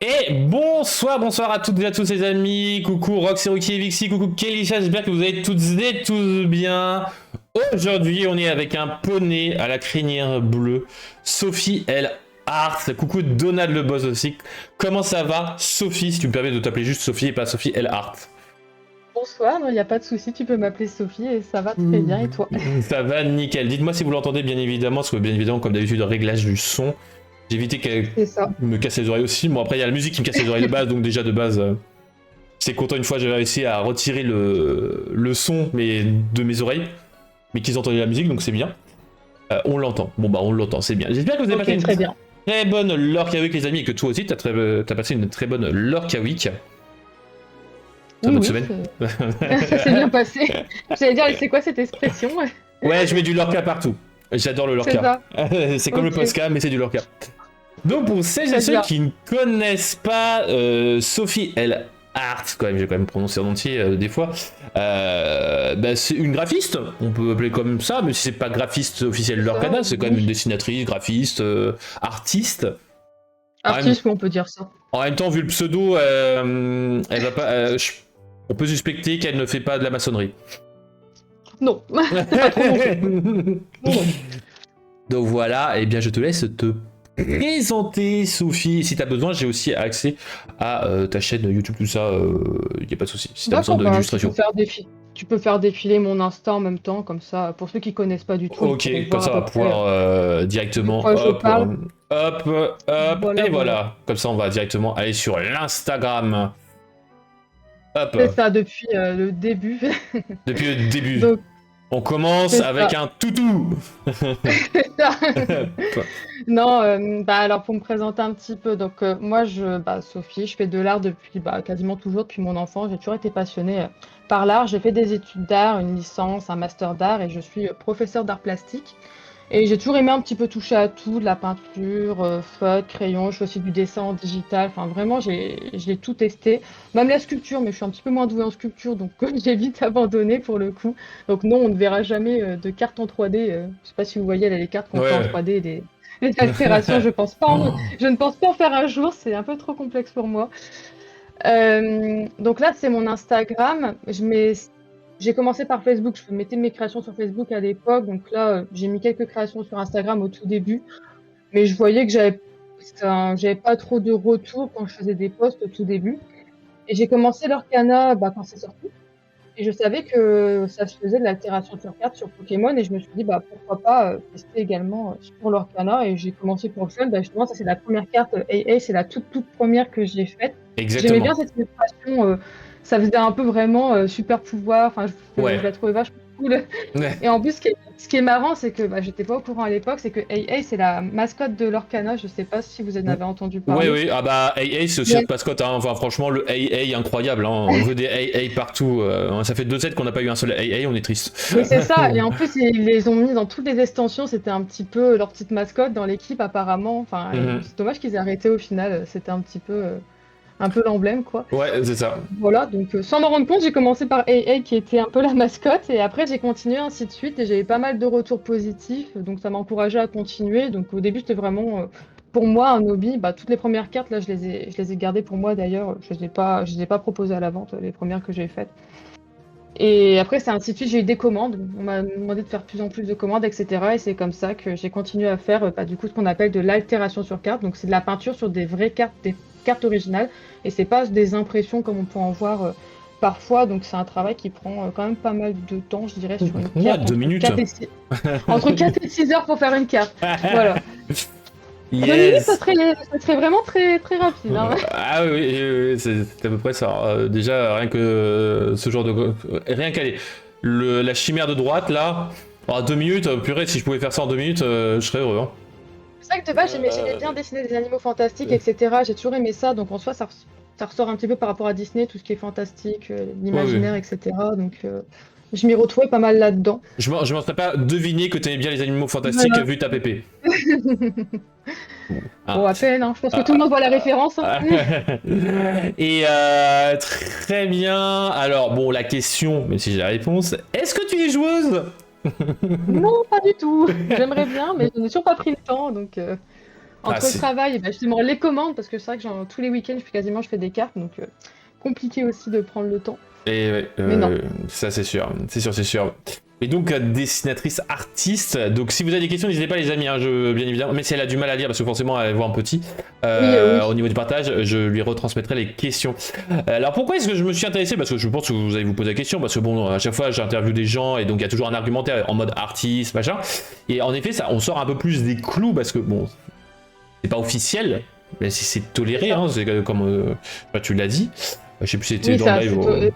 Et bonsoir à toutes et à tous les amis, coucou Rox, Ruki et Vixi, coucou Kelisha, j'espère que vous allez toutes et tous bien. Aujourd'hui on est avec un poney à la crinière bleue, Sophie L. Hart, coucou Donald le boss aussi. Comment ça va Sophie, si tu me permets de t'appeler juste Sophie et pas Sophie L. Hart? Bonsoir, il n'y a pas de souci, tu peux m'appeler Sophie et ça va très bien et toi? Ça va nickel, dites-moi si vous l'entendez bien évidemment, parce que bien évidemment comme d'habitude réglage du son. J'ai évité qu'elle C'est ça. me casse les oreilles aussi. Bon, après, il y a la musique qui me casse les oreilles de base, donc déjà de base, c'est content une fois j'ai réussi à retirer le son de mes oreilles, mais qu'ils entendaient la musique, donc c'est bien. On l'entend. Bon, bah, on l'entend, c'est bien. J'espère que vous avez passé une Très bien. très bonne Lorca Week, les amis, et que toi aussi, t'as passé une très bonne Lorca Week. Très bonne semaine. Ça s'est bien passé. J'allais dire, c'est quoi cette expression? Ouais, je mets du Lorca partout. J'adore le Lorca. C'est comme le Posca, mais c'est du Lorca. Donc pour celles et ceux qui ne connaissent pas Sophie L. Hart, quand même, j'ai quand même prononcé en entier des fois, bah, c'est une graphiste, on peut appeler comme ça, mais si c'est pas graphiste officiel de leur canal, c'est quand même une dessinatrice, graphiste, artiste. Artiste, on peut dire ça. En même temps, vu le pseudo, elle va pas, on peut suspecter qu'elle ne fait pas de la maçonnerie. Non, c'est pas trop non. Donc voilà, et bien je te laisse te présenter Sophie. Si t'as besoin, j'ai aussi accès à ta chaîne YouTube, tout ça, y a pas de souci. Si t'as besoin d'illustration. Tu peux faire défiler mon Insta en même temps, comme ça, pour ceux qui connaissent pas du tout. Ok, comme ça on va pouvoir directement hop, et voilà. Comme ça on va directement aller sur l'Instagram. Hop. C'est ça, depuis le début. Depuis le début. Donc, on commence avec un toutou. Non, alors pour me présenter un petit peu, donc moi, Sophie, je fais de l'art depuis quasiment toujours, depuis mon enfance. J'ai toujours été passionnée par l'art. J'ai fait des études d'art, une licence, un master d'art, et je suis professeure d'art plastique. Et j'ai toujours aimé un petit peu toucher à tout, de la peinture, feutre, crayon, je fais aussi du dessin en digital, enfin vraiment j'ai tout testé. Même la sculpture, mais je suis un petit peu moins douée en sculpture, donc j'ai vite abandonné pour le coup. Donc non, on ne verra jamais de cartes en 3D, je sais pas si vous voyez là, les cartes qu'on fait en 3D, les altérations, je ne pense pas en faire un jour, c'est un peu trop complexe pour moi. Donc là, c'est mon Instagram. J'ai commencé par Facebook, je mettais mes créations sur Facebook à l'époque, donc là, j'ai mis quelques créations sur Instagram au tout début, mais je voyais que j'avais pas trop de retours quand je faisais des posts au tout début. Et j'ai commencé l'Orcana quand c'est sorti, et je savais que ça se faisait de l'altération sur carte sur Pokémon, et je me suis dit pourquoi pas tester également sur l'Orcana, et j'ai commencé pour le fun. Justement, ça c'est la première carte AA, c'est la toute première que j'ai faite. Exactement. J'aimais bien cette illustration. Ça faisait un peu vraiment super pouvoir, enfin je la trouvais vachement cool. Et en plus ce qui est marrant, c'est que j'étais pas au courant à l'époque, c'est que AA c'est la mascotte de l'Orcana, je sais pas si vous en avez entendu parler. Oui, ah bah AA c'est aussi notre mascotte, hein. Enfin franchement le AA incroyable, hein. On veut des AA partout, ça fait 2 sets qu'on n'a pas eu un seul AA, on est triste. Oui c'est ça, et en plus ils les ont mis dans toutes les extensions, c'était un petit peu leur petite mascotte dans l'équipe apparemment, enfin c'est dommage qu'ils aient arrêté au final, c'était un peu l'emblème quoi. Ouais, c'est ça. Voilà, donc sans m'en rendre compte, j'ai commencé par AA qui était un peu la mascotte, et après j'ai continué ainsi de suite, et j'avais pas mal de retours positifs, donc ça m'encourageait à continuer. Donc au début c'était vraiment pour moi un hobby. Toutes les premières cartes là je les ai gardées pour moi d'ailleurs, je les ai pas proposées à la vente, les premières que j'ai faites. Et après c'est ainsi de suite, j'ai eu des commandes, on m'a demandé de faire de plus en plus de commandes, etc. Et c'est comme ça que j'ai continué à faire du coup ce qu'on appelle de l'altération sur carte, donc c'est de la peinture sur des vraies cartes, des cartes originales, et c'est pas des impressions comme on peut en voir parfois, donc c'est un travail qui prend quand même pas mal de temps, je dirais, sur une carte. 2 minutes. Entre 4 et 6 heures pour faire une carte. Voilà. Yes. 2 minutes, ça serait vraiment très, très rapide. Hein. Ah oui, c'est à peu près ça. Déjà, rien que ce genre de... Rien qu'aller. La chimère de droite, là, 2 minutes, purée, si je pouvais faire ça en 2 minutes, je serais heureux. Hein. C'est vrai que de base, j'aimais bien dessiner des animaux fantastiques, etc. J'ai toujours aimé ça, donc en soi, ça ressort un petit peu par rapport à Disney, tout ce qui est fantastique, l'imaginaire, etc. Donc je m'y retrouvais pas mal là-dedans. Je m'en serais pas deviné que t'aimais bien les animaux fantastiques vu ta pépé. Bon, à peine, hein. Je pense que tout le monde voit la référence. Hein. Et très bien. Alors, bon, la question, même si j'ai la réponse, est-ce que tu es joueuse? Non, pas du tout. J'aimerais bien, mais je n'ai toujours pas pris le temps, donc... Entre le travail et bah, justement les commandes, parce que c'est vrai que tous les week-ends, je fais des cartes, donc compliqué aussi de prendre le temps. Et ouais, Mais non. ça c'est sûr, c'est sûr. Et donc dessinatrice artiste, donc si vous avez des questions n'hésitez pas les amis, hein, bien évidemment, mais si elle a du mal à lire parce que forcément elle voit un petit, Oui. au niveau du partage, je lui retransmettrai les questions. Alors pourquoi est-ce que je me suis intéressé? Parce que je pense que vous allez vous poser la question, parce que bon, à chaque fois j'interviewe des gens et donc il y a toujours un argumentaire en mode artiste, machin, et en effet ça, on sort un peu plus des clous parce que bon, c'est pas officiel, mais c'est toléré, hein, c'est comme tu l'as dit, je sais plus si c'était Oui, dans ça, le live.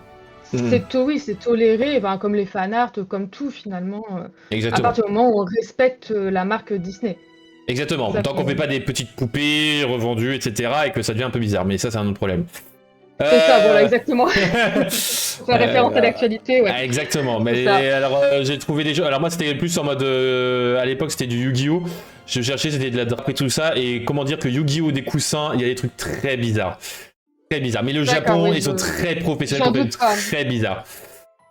c'est toléré, ben, comme les fanarts, comme tout finalement, à Exactement. partir du moment où on respecte la marque Disney. Exactement, tant qu'on fait pas des petites poupées revendues, etc., et que ça devient un peu bizarre, mais ça c'est un autre problème. C'est ça, voilà, exactement. Faire référence à l'actualité, ouais. Exactement, mais alors j'ai trouvé des jeux, alors moi c'était plus en mode, à l'époque c'était du Yu-Gi-Oh! Je cherchais, c'était de la drap et tout ça, et comment dire que Yu-Gi-Oh! Des coussins, il y a des trucs très bizarres. Très bizarres, mais le Japon, ils sont très professionnels, pour des trucs très bizarres.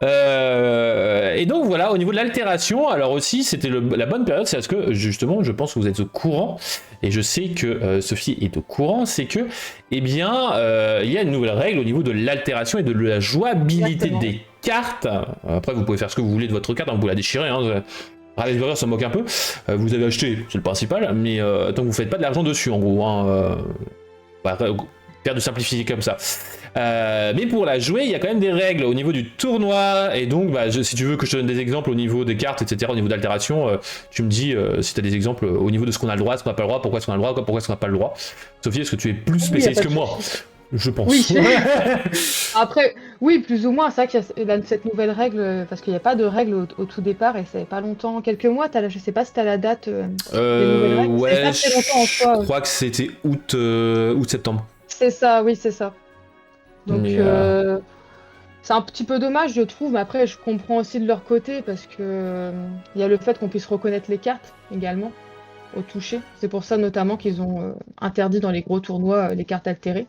Et donc voilà, au niveau de l'altération, alors aussi c'était la bonne période, c'est parce que justement je pense que vous êtes au courant, et je sais que Sophie est au courant, c'est que eh bien il y a une nouvelle règle au niveau de l'altération et de la jouabilité des cartes. Après vous pouvez faire ce que vous voulez de votre carte, hein, vous pouvez la déchirer, hein. Ravage Warrior s'en moque un peu, vous avez acheté, c'est le principal, mais tant que vous faites pas de l'argent dessus en gros, hein, faire de simplifier comme ça. Mais pour la jouer, il y a quand même des règles au niveau du tournoi, et donc si tu veux que je te donne des exemples au niveau des cartes, etc., au niveau d'altération, tu me dis si tu as des exemples au niveau de ce qu'on a le droit, ce qu'on n'a pas le droit, pourquoi est-ce qu'on a le droit, pourquoi est-ce qu'on n'a pas le droit. Sophie, est-ce que tu es plus spécialiste que moi? Je pense. Oui. Après, oui, plus ou moins. C'est vrai qu'il y a cette nouvelle règle, parce qu'il n'y a pas de règle au tout départ, et ça fait pas longtemps, quelques mois. Je sais pas si tu as la date des nouvelles règles. Ouais, pas très longtemps en soi. Je crois que c'était août, septembre. C'est ça, oui, c'est ça. Donc, c'est un petit peu dommage, je trouve, mais après, je comprends aussi de leur côté, parce que il y a le fait qu'on puisse reconnaître les cartes également au toucher. C'est pour ça notamment qu'ils ont interdit dans les gros tournois les cartes altérées.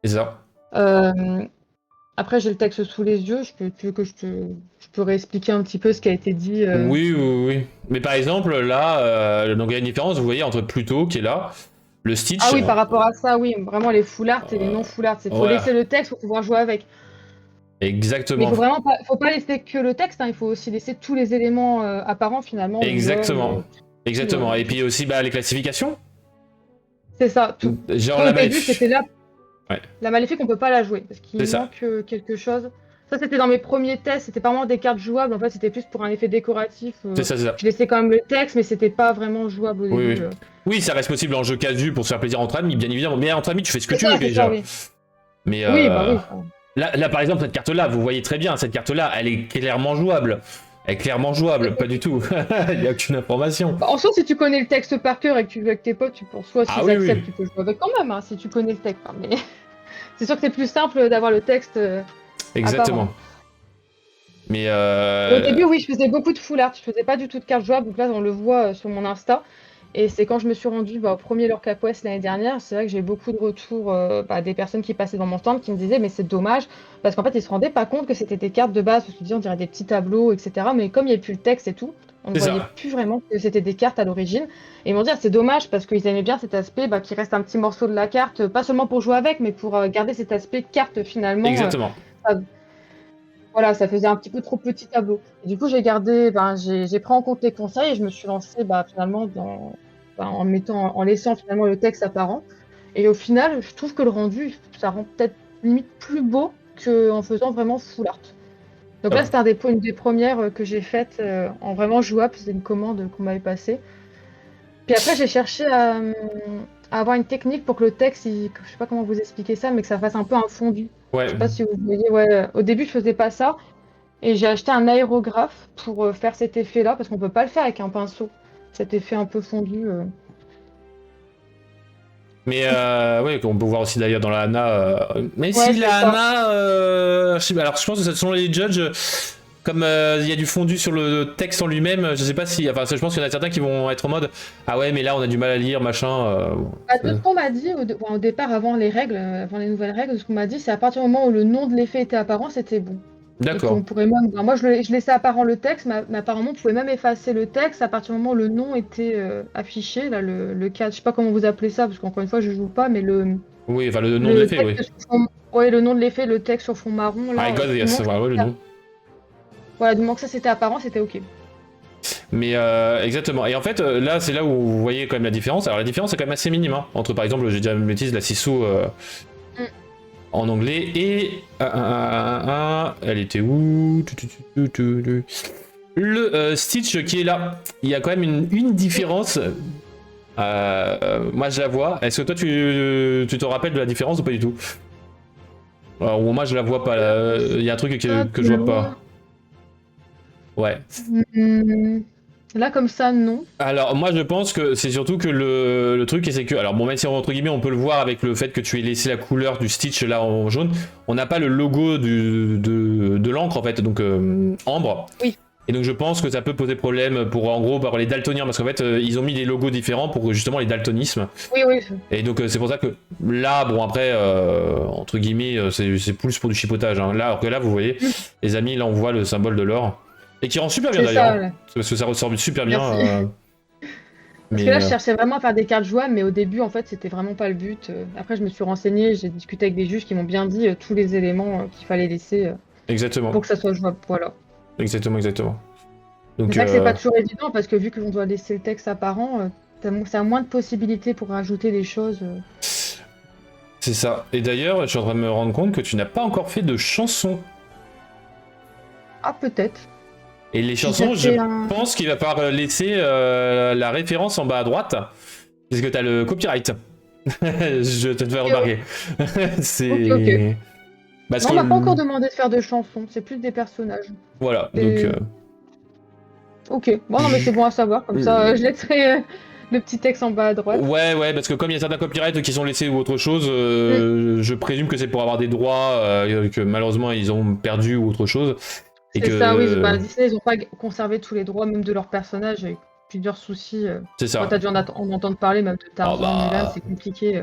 C'est ça. Après, j'ai le texte sous les yeux, je peux réexpliquer un petit peu ce qui a été dit. Oui. Mais par exemple, là, donc il y a une différence, vous voyez, entre Pluto qui est là, le Stitch. Ah oui, par rapport à ça, oui, vraiment les full art et les non full art. Il faut laisser le texte pour pouvoir jouer avec. Exactement. Mais faut pas laisser que le texte, hein, il faut aussi laisser tous les éléments apparents finalement. Exactement. Exactement. Et puis aussi les classifications. C'est ça. Tout. Genre au début, c'était là. Ouais. La Maléfique, on peut pas la jouer parce qu'il manque quelque chose. Ça, c'était dans mes premiers tests. C'était pas vraiment des cartes jouables. En fait, c'était plus pour un effet décoratif. C'est ça. Je laissais quand même le texte, mais c'était pas vraiment jouable au début. Oui, ça reste possible en jeu casu pour se faire plaisir entre amis, bien évidemment. Mais entre amis, tu fais ce que tu veux déjà. Ça, oui. Mais oui. Là, par exemple, cette carte-là, vous voyez très bien, cette carte-là, elle est clairement jouable. Elle est clairement jouable, pas du tout. Il n'y a aucune information. En soi, si tu connais le texte par cœur et que tu joues avec tes potes, tu penses soit si tu acceptes, tu peux jouer avec quand même, hein, si tu connais le texte. Hein, mais c'est sûr que c'est plus simple d'avoir le texte. Exactement. Apparent. Mais au début, oui, je faisais beaucoup de full art. Je faisais pas du tout de cartes jouables. Donc là, on le voit sur mon Insta. Et c'est quand je me suis rendue au premier Lorca West l'année dernière, c'est vrai que j'ai beaucoup de retours des personnes qui passaient dans mon stand qui me disaient mais c'est dommage parce qu'en fait ils se rendaient pas compte que c'était des cartes de base, parce que on dirait des petits tableaux, etc. Mais comme il n'y avait plus le texte et tout, on ne voyait plus vraiment que c'était des cartes à l'origine. Et ils m'ont dit c'est dommage parce qu'ils aimaient bien cet aspect qui reste un petit morceau de la carte, pas seulement pour jouer avec, mais pour garder cet aspect carte finalement. Exactement. Voilà, ça faisait un petit peu trop petit tableau. Et du coup, j'ai gardé, j'ai pris en compte les conseils et je me suis lancée finalement en laissant finalement le texte apparent. Et au final, je trouve que le rendu, ça rend peut-être limite plus beau qu'en faisant vraiment full art. Donc là, c'était une des premières que j'ai faites en vraiment jouable. C'était une commande qu'on m'avait passée. Puis après, j'ai cherché à avoir une technique pour que le texte, je sais pas comment vous expliquer ça, mais que ça fasse un peu un fondu. Ouais. Je sais pas si vous voyez. Au début, je faisais pas ça. Et j'ai acheté un aérographe pour faire cet effet-là, parce qu'on peut pas le faire avec un pinceau. Cet effet un peu fondu. Mais oui, on peut voir aussi d'ailleurs dans la ANA. Mais si la ANA, alors je pense que ce sont les judges. Comme il y a du fondu sur le texte en lui-même, je sais pas si. Enfin, je pense qu'il y en a certains qui vont être en mode ah ouais, mais là on a du mal à lire, machin. De ce qu'on m'a dit au départ, avant les nouvelles règles, ce qu'on m'a dit, c'est à partir du moment où le nom de l'effet était apparent, c'était bon. Et D'accord. qu'on pourrait même, moi je laissais apparent le texte, mais apparemment on pouvait même effacer le texte à partir du moment où le nom était affiché, là, le cadre, je sais pas comment vous appelez ça, parce qu'encore une fois je joue pas, mais Oui, enfin le nom de le l'effet, oui. texte sur fond, ouais, le nom de l'effet, le texte sur fond marron, I là, got du yes, moment que ouais, le nom. voilà, du moment que ça c'était apparent, c'était ok. Mais exactement. Et en fait, là, c'est là où vous voyez quand même la différence. Alors la différence est quand même assez minime hein, entre, par exemple, j'ai déjà une bêtise, la Sisu Mm. en anglais et elle était où? Le Stitch qui est là. Il y a quand même une différence. Moi, je la vois. Est-ce que toi, tu te rappelles de la différence ou pas du tout? Alors, moi, je la vois pas. Il y a un truc que je vois pas. Ouais. Hmm, là comme ça, non. Alors moi je pense que c'est surtout que le truc c'est que alors bon même si entre guillemets on peut le voir avec le fait que tu aies laissé la couleur du Stitch là en jaune, on n'a pas le logo de l'encre en fait donc ambre. Oui. Et donc je pense que ça peut poser problème pour en gros par les daltoniens parce qu'en fait ils ont mis des logos différents pour justement les daltonismes. Oui, oui. Et donc c'est pour ça que là bon après entre guillemets c'est plus pour du chipotage hein. Là alors que là vous voyez les amis là on voit le symbole de l'or et qui rend super bien C'est d'ailleurs ça, hein, ouais. parce que ça ressort super bien. Merci. Parce que Mais là, je cherchais vraiment à faire des cartes jouables, mais au début, en fait, c'était vraiment pas le but. Après, je me suis renseignée, j'ai discuté avec des juges qui m'ont bien dit tous les éléments qu'il fallait laisser pour exactement, que ça soit jouable. Voilà. exactement. Mais Donc, c'est vrai que c'est pas toujours évident parce que vu qu'on doit laisser le texte apparent, ça a moins de possibilités pour rajouter des choses. c'est ça. Et d'ailleurs, je suis en train de me rendre compte que tu n'as pas encore fait de chansons. Ah, peut-être. Et les J'ai chansons, je fait un. pense qu'il va falloir laisser la référence en bas à droite, parce que tu as le copyright. Je te fais Ok, remarquer. ok, ok. C'est... Parce Non, que... on m'a pas encore demandé de faire de chansons, c'est plus des personnages. Voilà, donc... Et... Ok, bon, non, mais c'est bon à savoir, comme ça, je laisserai le petit texte en bas à droite. Ouais, parce que comme il y a certains copyrights qui sont laissés ou autre chose, Mm. je présume que c'est pour avoir des droits que malheureusement ils ont perdu ou autre chose. Et C'est ça, oui. que... Bah, Disney, ils ont pas conservé tous les droits, même de leurs personnages. Il y a eu plusieurs soucis. C'est ça. T'as dû en entendre parler, même de Tarzan, bah... Mulan, c'est compliqué.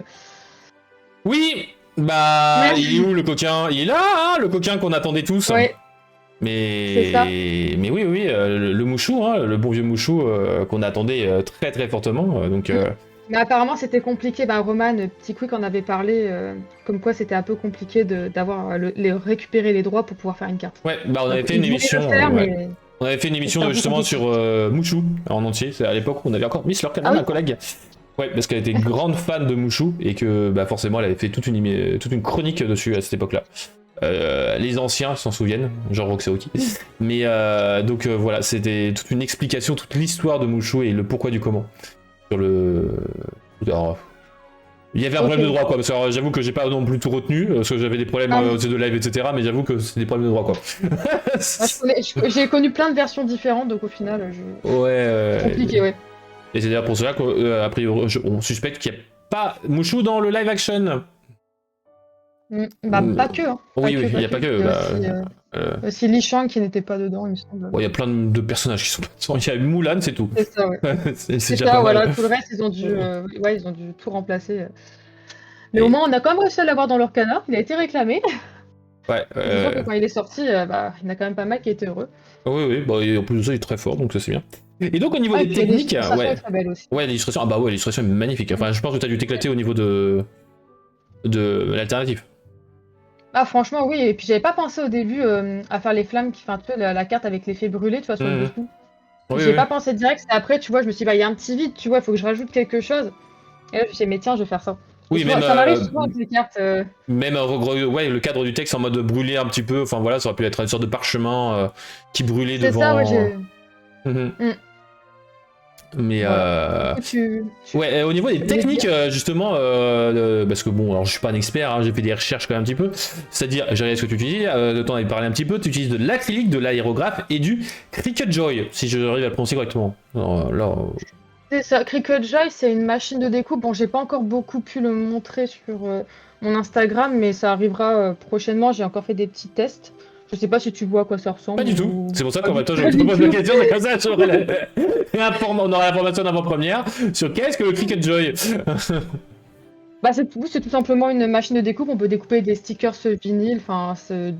Oui, bah, Ouais. il est où le coquin? Il est là, hein, le coquin qu'on attendait tous. Ouais, c'est ça. Mais oui, le mouchou, hein, le bon vieux mouchou qu'on attendait très très fortement. Donc, Mais apparemment, c'était compliqué. Bah, Roman, Petit Quick en avait parlé, comme quoi c'était un peu compliqué d'avoir récupérer les droits pour pouvoir faire une carte. ouais, bah on avait Donc, fait ils une voulaient émission. le faire, Ouais. mais On avait fait une émission c'était un peu justement compliqué. sur Mouchou en entier. C'est à l'époque où on avait encore Miss Lorcanan, Ah oui. un collègue. Ouais, parce qu'elle était grande fan de Mouchou et que bah, forcément elle avait fait toute une chronique dessus à cette époque-là. Les anciens s'en souviennent, genre Roxaoki. Mais donc voilà, c'était toute une explication, toute l'histoire de Mouchou et le pourquoi du comment. Sur le. Alors, il y avait un problème de droit quoi, parce que alors, j'avoue que j'ai pas non plus tout retenu, parce que j'avais des problèmes de live, etc. Mais j'avoue que c'est des problèmes de droit quoi. J'ai connu plein de versions différentes, donc au final, Ouais. c'est compliqué, ouais. Et c'est d'ailleurs pour cela qu'a priori, on suspecte qu'il n'y a pas Mouchou dans le live action. Bah, pas que, hein. Oui, il n'y a pas que. Aussi Li Shang qui n'était pas dedans, il me semble. Il y a plein de personnages qui sont pas dedans. Il y a Mulan, c'est tout. C'est ça, ouais. c'est C'est déjà ça, pas mal. voilà, tout le reste, ils ont dû tout remplacer. Mais Et- au moins, on a quand même réussi à l'avoir dans leur canard, il a été réclamé. Ouais. Disons que quand il est sorti, il y en a quand même pas mal qui étaient heureux. Oui. Bah, et en plus de ça, il est très fort, donc ça c'est bien. Et donc au niveau Ah, et des puis techniques, l'illustration ouais. est très belle aussi. Ouais, l'illustration. Ah bah ouais, l'illustration est magnifique. Enfin, je pense que tu as dû t'éclater au niveau de l'alternative. Ah, franchement, oui, et puis j'avais pas pensé au début à faire les flammes, un peu la carte avec l'effet brûlé, tu vois, sur le dessous. Oui, J'ai pas pensé direct, c'est après, tu vois, je me suis dit, bah, il y a un petit vide, tu vois, il faut que je rajoute quelque chose. Et là, je me suis dit, mais tiens, je vais faire ça. Oui, Souvent, même, ça m'arrive souvent avec les cartes. même ouais, le cadre du texte en mode brûlé un petit peu, enfin voilà, ça aurait pu être une sorte de parchemin qui brûlait C'est devant. ça, ouais, j'ai. Mhm. Mais Voilà. ouais, au niveau des voulais techniques, dire justement, parce que bon, alors je suis pas un expert, hein, j'ai fait des recherches quand même un petit peu. C'est-à-dire, j'ai regardé ce que tu utilises, de t'en avais parlé un petit peu, tu utilises de l'acrylique, de l'aérographe et du Cricut Joy, si je arrive à le prononcer correctement. Alors, là, C'est ça, Cricut Joy, c'est une machine de découpe. Bon, j'ai pas encore beaucoup pu le montrer sur mon Instagram, mais ça arrivera prochainement. J'ai encore fait des petits tests. Je sais pas si tu vois à quoi ça ressemble. pas du tout. ou- C'est pour ça Pas qu'en du même temps, tout. je te pose la question, c'est comme ça, on aura l'information d'avant-première sur qu'est-ce que le Cricut Joy. Bah, c'est tout simplement une machine de découpe. On peut découper des stickers vinyle, enfin,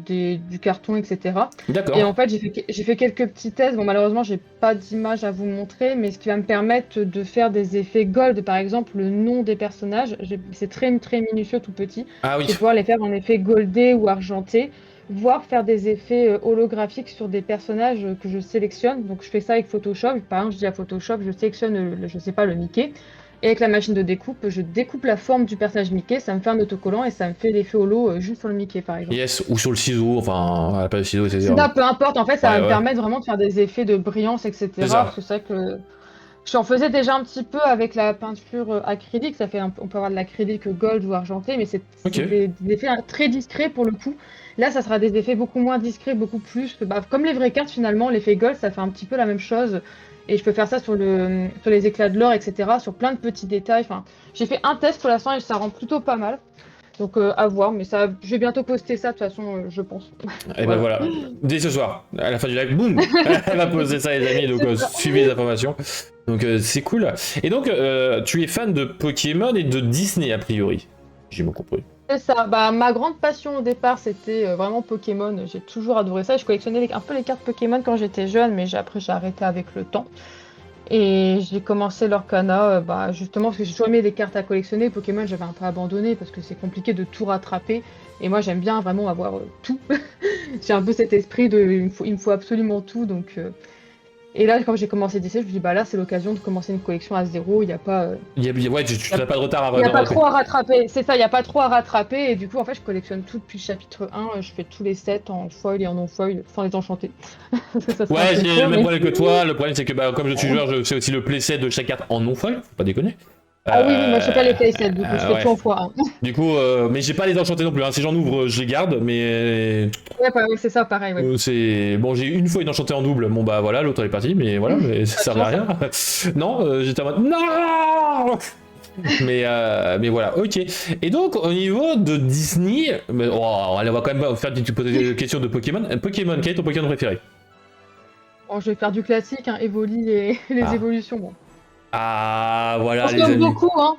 du carton, etc. Et D'accord. en fait, j'ai fait quelques petits tests. Bon, malheureusement, j'ai pas d'image à vous montrer, mais ce qui va me permettre de faire des effets gold, par exemple, le nom des personnages, c'est très, très minutieux, tout petit. Ah oui. Je vais pouvoir les faire en effet goldé ou argenté, voire faire des effets holographiques sur des personnages que je sélectionne. Donc, je fais ça avec Photoshop. Par exemple, je dis à Photoshop, je sélectionne, je sais pas, le Mickey. Et avec la machine de découpe, je découpe la forme du personnage Mickey, ça me fait un autocollant et ça me fait l'effet holo juste sur le Mickey par exemple. Yes, ou sur le ciseau, enfin, pas le ciseau, C'est c'est-à-dire. ça, peu importe, en fait, ça va Ouais, me ouais. permettre vraiment de faire des effets de brillance, C'est etc. Parce ça. que c'est vrai que j'en faisais déjà un petit peu avec la peinture acrylique, ça fait on peut avoir de l'acrylique gold ou argenté, mais Ok. c'est des effets très discrets pour le coup. Là, ça sera des effets beaucoup moins discrets, beaucoup plus, bah, comme les vraies cartes finalement, l'effet gold, ça fait un petit peu la même chose. Et je peux faire ça sur les éclats de l'or, etc., sur plein de petits détails. Enfin, j'ai fait un test pour l'instant et ça rend plutôt pas mal. Donc à voir, mais ça, je vais bientôt poster ça de toute façon, je pense. Et ben Voilà. voilà. Dès ce soir, à la fin du live, boum, elle va poser ça, les amis. Donc C'est ça. suivez les informations. Donc c'est cool. Et donc tu es fan de Pokémon et de Disney a priori. J'ai bien compris. C'est ça. Bah, ma grande passion au départ, c'était vraiment Pokémon. J'ai toujours adoré ça. Je collectionnais un peu les cartes Pokémon quand j'étais jeune, mais après j'ai arrêté avec le temps. Et j'ai commencé l'Orcana, bah, justement parce que j'ai toujours aimé les cartes à collectionner. Pokémon, j'avais un peu abandonné parce que c'est compliqué de tout rattraper. Et moi, j'aime bien vraiment avoir tout. J'ai un peu cet esprit de il me faut absolument tout. Donc, et là, quand j'ai commencé DC, je me suis dit, bah là, c'est l'occasion de commencer une collection à zéro. Il n'y a pas, Ouais, tu il y a, n'as pas de retard il y à a pas rattraper. trop à rattraper. C'est ça, il n'y a pas trop à rattraper. Et du coup, en fait, je collectionne tout depuis le chapitre 1. Je fais tous les sets en foil et en non-foil, sans les enchanter. Parce que ça serait un Ouais, peu j'ai le trop, même mais... problème que toi. Le problème, c'est que bah, comme je suis joueur, je fais aussi le playset de chaque carte en non-foil. Faut pas déconner. Ah oui, oui, moi, je fais pas les playsets. Du coup, je fais Ouais. tout en x1. Du coup, mais j'ai pas les enchantés non plus. Hein. Si j'en ouvre, je les garde. Mais Ouais, ouais, c'est ça, pareil, ouais. c'est bon. J'ai une fois une enchantée en double. Bon bah voilà, l'autre elle est partie. Mais voilà, mais ça Pas de servait à chance, rien. hein. Non, j'étais en mode non. Mais voilà, ok. Et donc au niveau de Disney, on va quand même faire une petite question de Pokémon. Pokémon, quel est ton Pokémon préféré? Bon, je vais faire du classique, hein, Evoli et les Ah. évolutions. Bon. Ah On voilà se les moque amis. beaucoup, hein.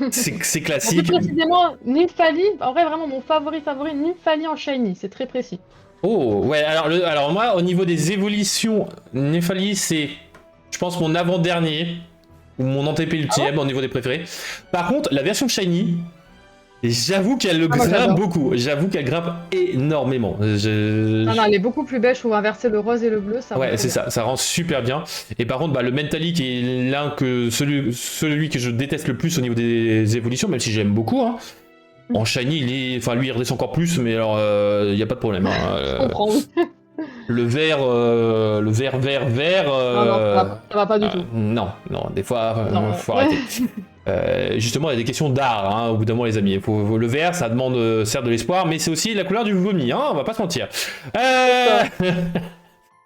C'est Bon, plus classique. précisément, Nymphali. En vrai, vraiment, mon favori, Nymphali en shiny. C'est très précis. Oh ouais, alors moi au niveau des évolutions, Néphalie c'est je pense mon avant-dernier ou mon Ah bon? antépénultième au niveau des préférés. Par contre, la version shiny, j'avoue qu'elle le Ah, moi, grimpe j'adore. beaucoup. J'avoue qu'elle grimpe énormément. Non, non, elle est beaucoup plus belle. Je trouve inverser le rose et le bleu, ça rend Ouais, trop c'est bien. ça rend super bien. Et par contre, bah, le Mentally qui est celui que je déteste le plus au niveau des évolutions, même si j'aime beaucoup. Hein. En shiny, enfin lui il redescend encore plus, mais alors il y a pas de problème. Hein. Je comprends, oui. Le vert, vert. Non, non, ça va pas du tout. Non, non, des fois, Non. faut arrêter. Justement, il y a des questions d'art, hein, au bout d'un moment, les amis. Le vert, ça demande certes de l'espoir, mais c'est aussi la couleur du vomi, hein, on va pas se mentir. Ça.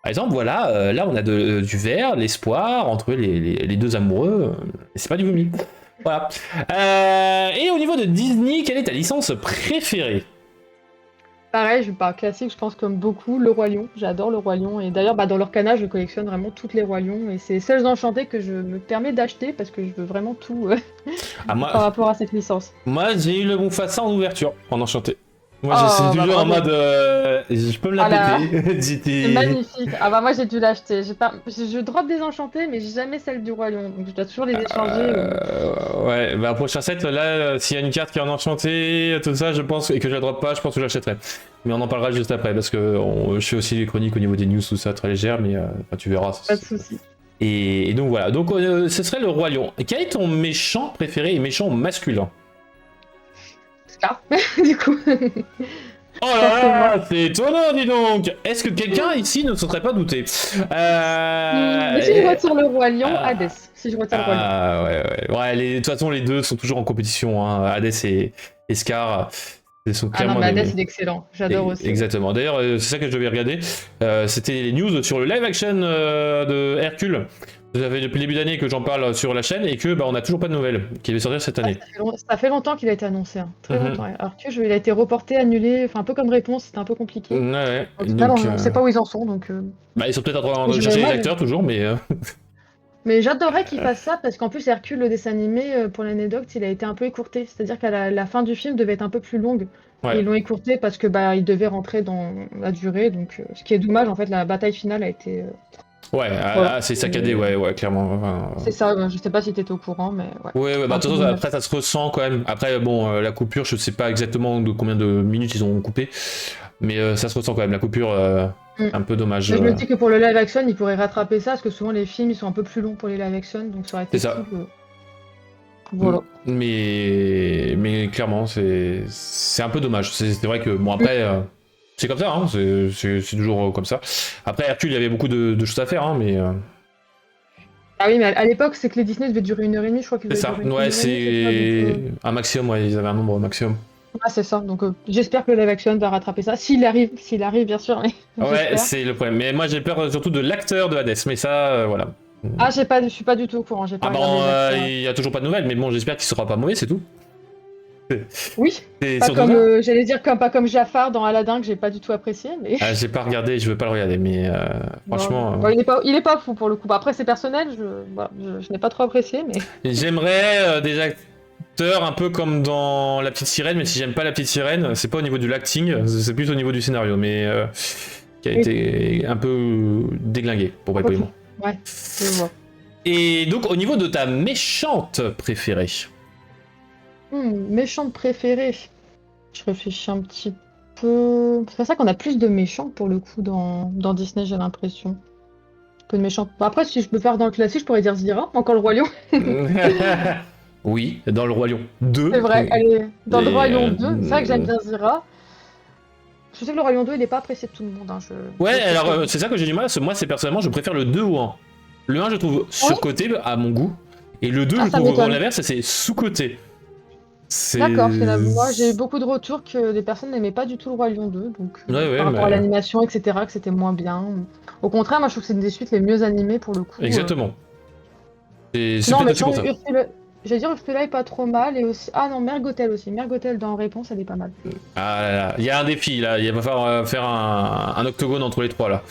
Par exemple, voilà, là, on a du vert, l'espoir entre les deux amoureux, et c'est pas du vomi. Voilà. Et au niveau de Disney, quelle est ta licence préférée? Pareil, je parle classique, je pense comme beaucoup, le Roi Lion. J'adore le Roi Lion. Et d'ailleurs, bah, dans l'Orcana, je collectionne vraiment toutes les Rois Lions. Et c'est les seuls enchantés que je me permets d'acheter parce que je veux vraiment tout Ah, par rapport à cette licence. moi j'ai eu le Mufasa en ouverture, en enchanté. Moi, je suis Oh, bah toujours en bravo. mode. Je peux me la Ah là, péter. c'est magnifique. Ah bah moi j'ai dû l'acheter. Je drop des enchantés, mais jamais celle du Roi Lion. Donc je dois toujours les échanger. Ouais, bah prochain set, là, s'il y a une carte qui est en enchanté, tout ça, je pense, et que je la drop pas, je pense que je l'achèterai. Mais on en parlera juste après, parce que je fais aussi les chroniques au niveau des news, tout ça, très légère, mais enfin, tu verras. Pas de soucis. Et donc voilà, donc ce serait le Roi Lion. Et quel est ton méchant préféré et méchant masculin? Scar, du coup. Oh là là, c'est étonnant, dis donc! Est-ce que quelqu'un ici ne se serait pas douté? Mais si je retire le Roi Lion, Hades. Si je retire le Roi Lion. Ah ouais. De toute façon, les deux sont toujours en compétition. Hein. Hades et Scar, ils sont Ah non, clairement mais des... Hades, il est excellent. J'adore aussi. Exactement. D'ailleurs, c'est ça que je devais regarder. C'était les news sur le live action de Hercule. Ça fait depuis le début d'année que j'en parle sur la chaîne et que bah, on n'a toujours pas de nouvelles qui va sortir cette Ah, année. ça fait longtemps qu'il a été annoncé. Hein. Très Mhm. longtemps. Alors que il a été reporté, annulé. Enfin, un peu comme réponse, c'était un peu compliqué. Au final, Donc, on ne sait pas où ils en sont. Donc, bah, ils sont peut-être en train de je- chercher les moi, acteurs toujours, mais. Mais j'adorerais qu'il fasse ça parce qu'en plus, Hercule, le dessin animé, pour l'anecdote, il a été un peu écourté. C'est-à-dire qu'à la fin du film devait être un peu plus longue. Et Ouais. ils l'ont écourté parce que bah, il devait rentrer dans la durée. Donc, ce qui est dommage, en fait, la bataille finale a été. Ouais, Voilà. c'est saccadé, ouais, clairement. Enfin, C'est ça, je sais pas si t'étais au courant, mais ouais. ouais, bah Un de peu toute façon, dommage. après ça se ressent quand même. Après, bon, la coupure, je sais pas exactement de combien de minutes ils ont coupé, mais ça se ressent quand même. La coupure, Mm. un peu dommage. Mais je me dis que pour le live action, ils pourraient rattraper ça parce que souvent les films ils sont un peu plus longs pour les live action, donc ça aurait C'est été ça. cool. Voilà. Mais clairement, c'est un peu dommage. C'est vrai que, bon, après, c'est comme ça, hein, c'est toujours comme ça. Après, Hercule, il y avait beaucoup de choses à faire, hein, mais Ah oui, mais à l'époque, c'est que les Disney devaient durer 1h30, je crois qu'ils c'est devaient ça. durer une Ouais, heure et demie, c'est ça. Donc, c'est un maximum, ouais, ils avaient un nombre maximum. ah, c'est ça. Donc, j'espère que le live action va rattraper ça. S'il arrive, bien sûr, mais Ouais, j'espère. c'est le problème. Mais moi, j'ai peur surtout de l'acteur de Hades, mais ça, voilà. Ah, je suis pas du tout au courant, j'ai Ah pas regardé bon, les acteurs. il y a toujours pas de nouvelles, mais bon, j'espère qu'il sera pas mauvais, c'est tout. Oui, C'est pas surtout comme, ça. j'allais dire pas comme Jafar dans Aladdin que j'ai pas du tout apprécié, mais Ah, j'ai pas regardé, je veux pas le regarder, mais bon, franchement, bon, il est pas fou pour le coup. Bah, après, c'est personnel, voilà, je n'ai pas trop apprécié, mais j'aimerais des acteurs un peu comme dans La Petite Sirène, mais si j'aime pas La Petite Sirène, c'est pas au niveau du acting, c'est plus au niveau du scénario, mais qui a oui, été un peu déglingué, pour pas un être peu poli. fou. Ouais, je vois. Et donc, au niveau de ta méchante préférée. Méchante préférée. Je réfléchis un petit peu. C'est pour ça qu'on a plus de méchants pour le coup dans Disney, j'ai l'impression. Que de méchants. Bon, après, si je peux faire dans le classique, je pourrais dire Zira, encore le Roi Lion. Oui, dans le Roi Lion C'est 2. vrai, elle est dans le Roi Et, Lion 2. C'est vrai que j'aime bien Zira. Je sais que le Roi Lion 2, il n'est pas apprécié de tout le monde. Hein, ouais, je sais alors très bien. c'est ça que j'ai du mal, parce que moi, c'est personnellement, je préfère le 2 au 1. Le 1, je trouve Oui, surcoté à mon goût, et le 2, ah, je ça trouve vraiment m'étonne. l'inverse, c'est sous-coté. D'accord, parce que C'est. moi, j'ai eu beaucoup de retours que des personnes n'aimaient pas du tout le Roi Lion 2, donc Ouais, par ouais, rapport à mais. l'animation, etc., que c'était moins bien. Au contraire, moi, je trouve que c'est une des suites les mieux animées pour le coup. Exactement. C'est Non, peut-être mais aussi pour ça. J'allais dire Ursula est pas trop mal, et aussi. Ah non, Mère Gothel aussi. Mère Gothel dans Réponse, elle est pas mal. Ah là là, il y a un défi là, il va falloir faire un octogone entre les trois là.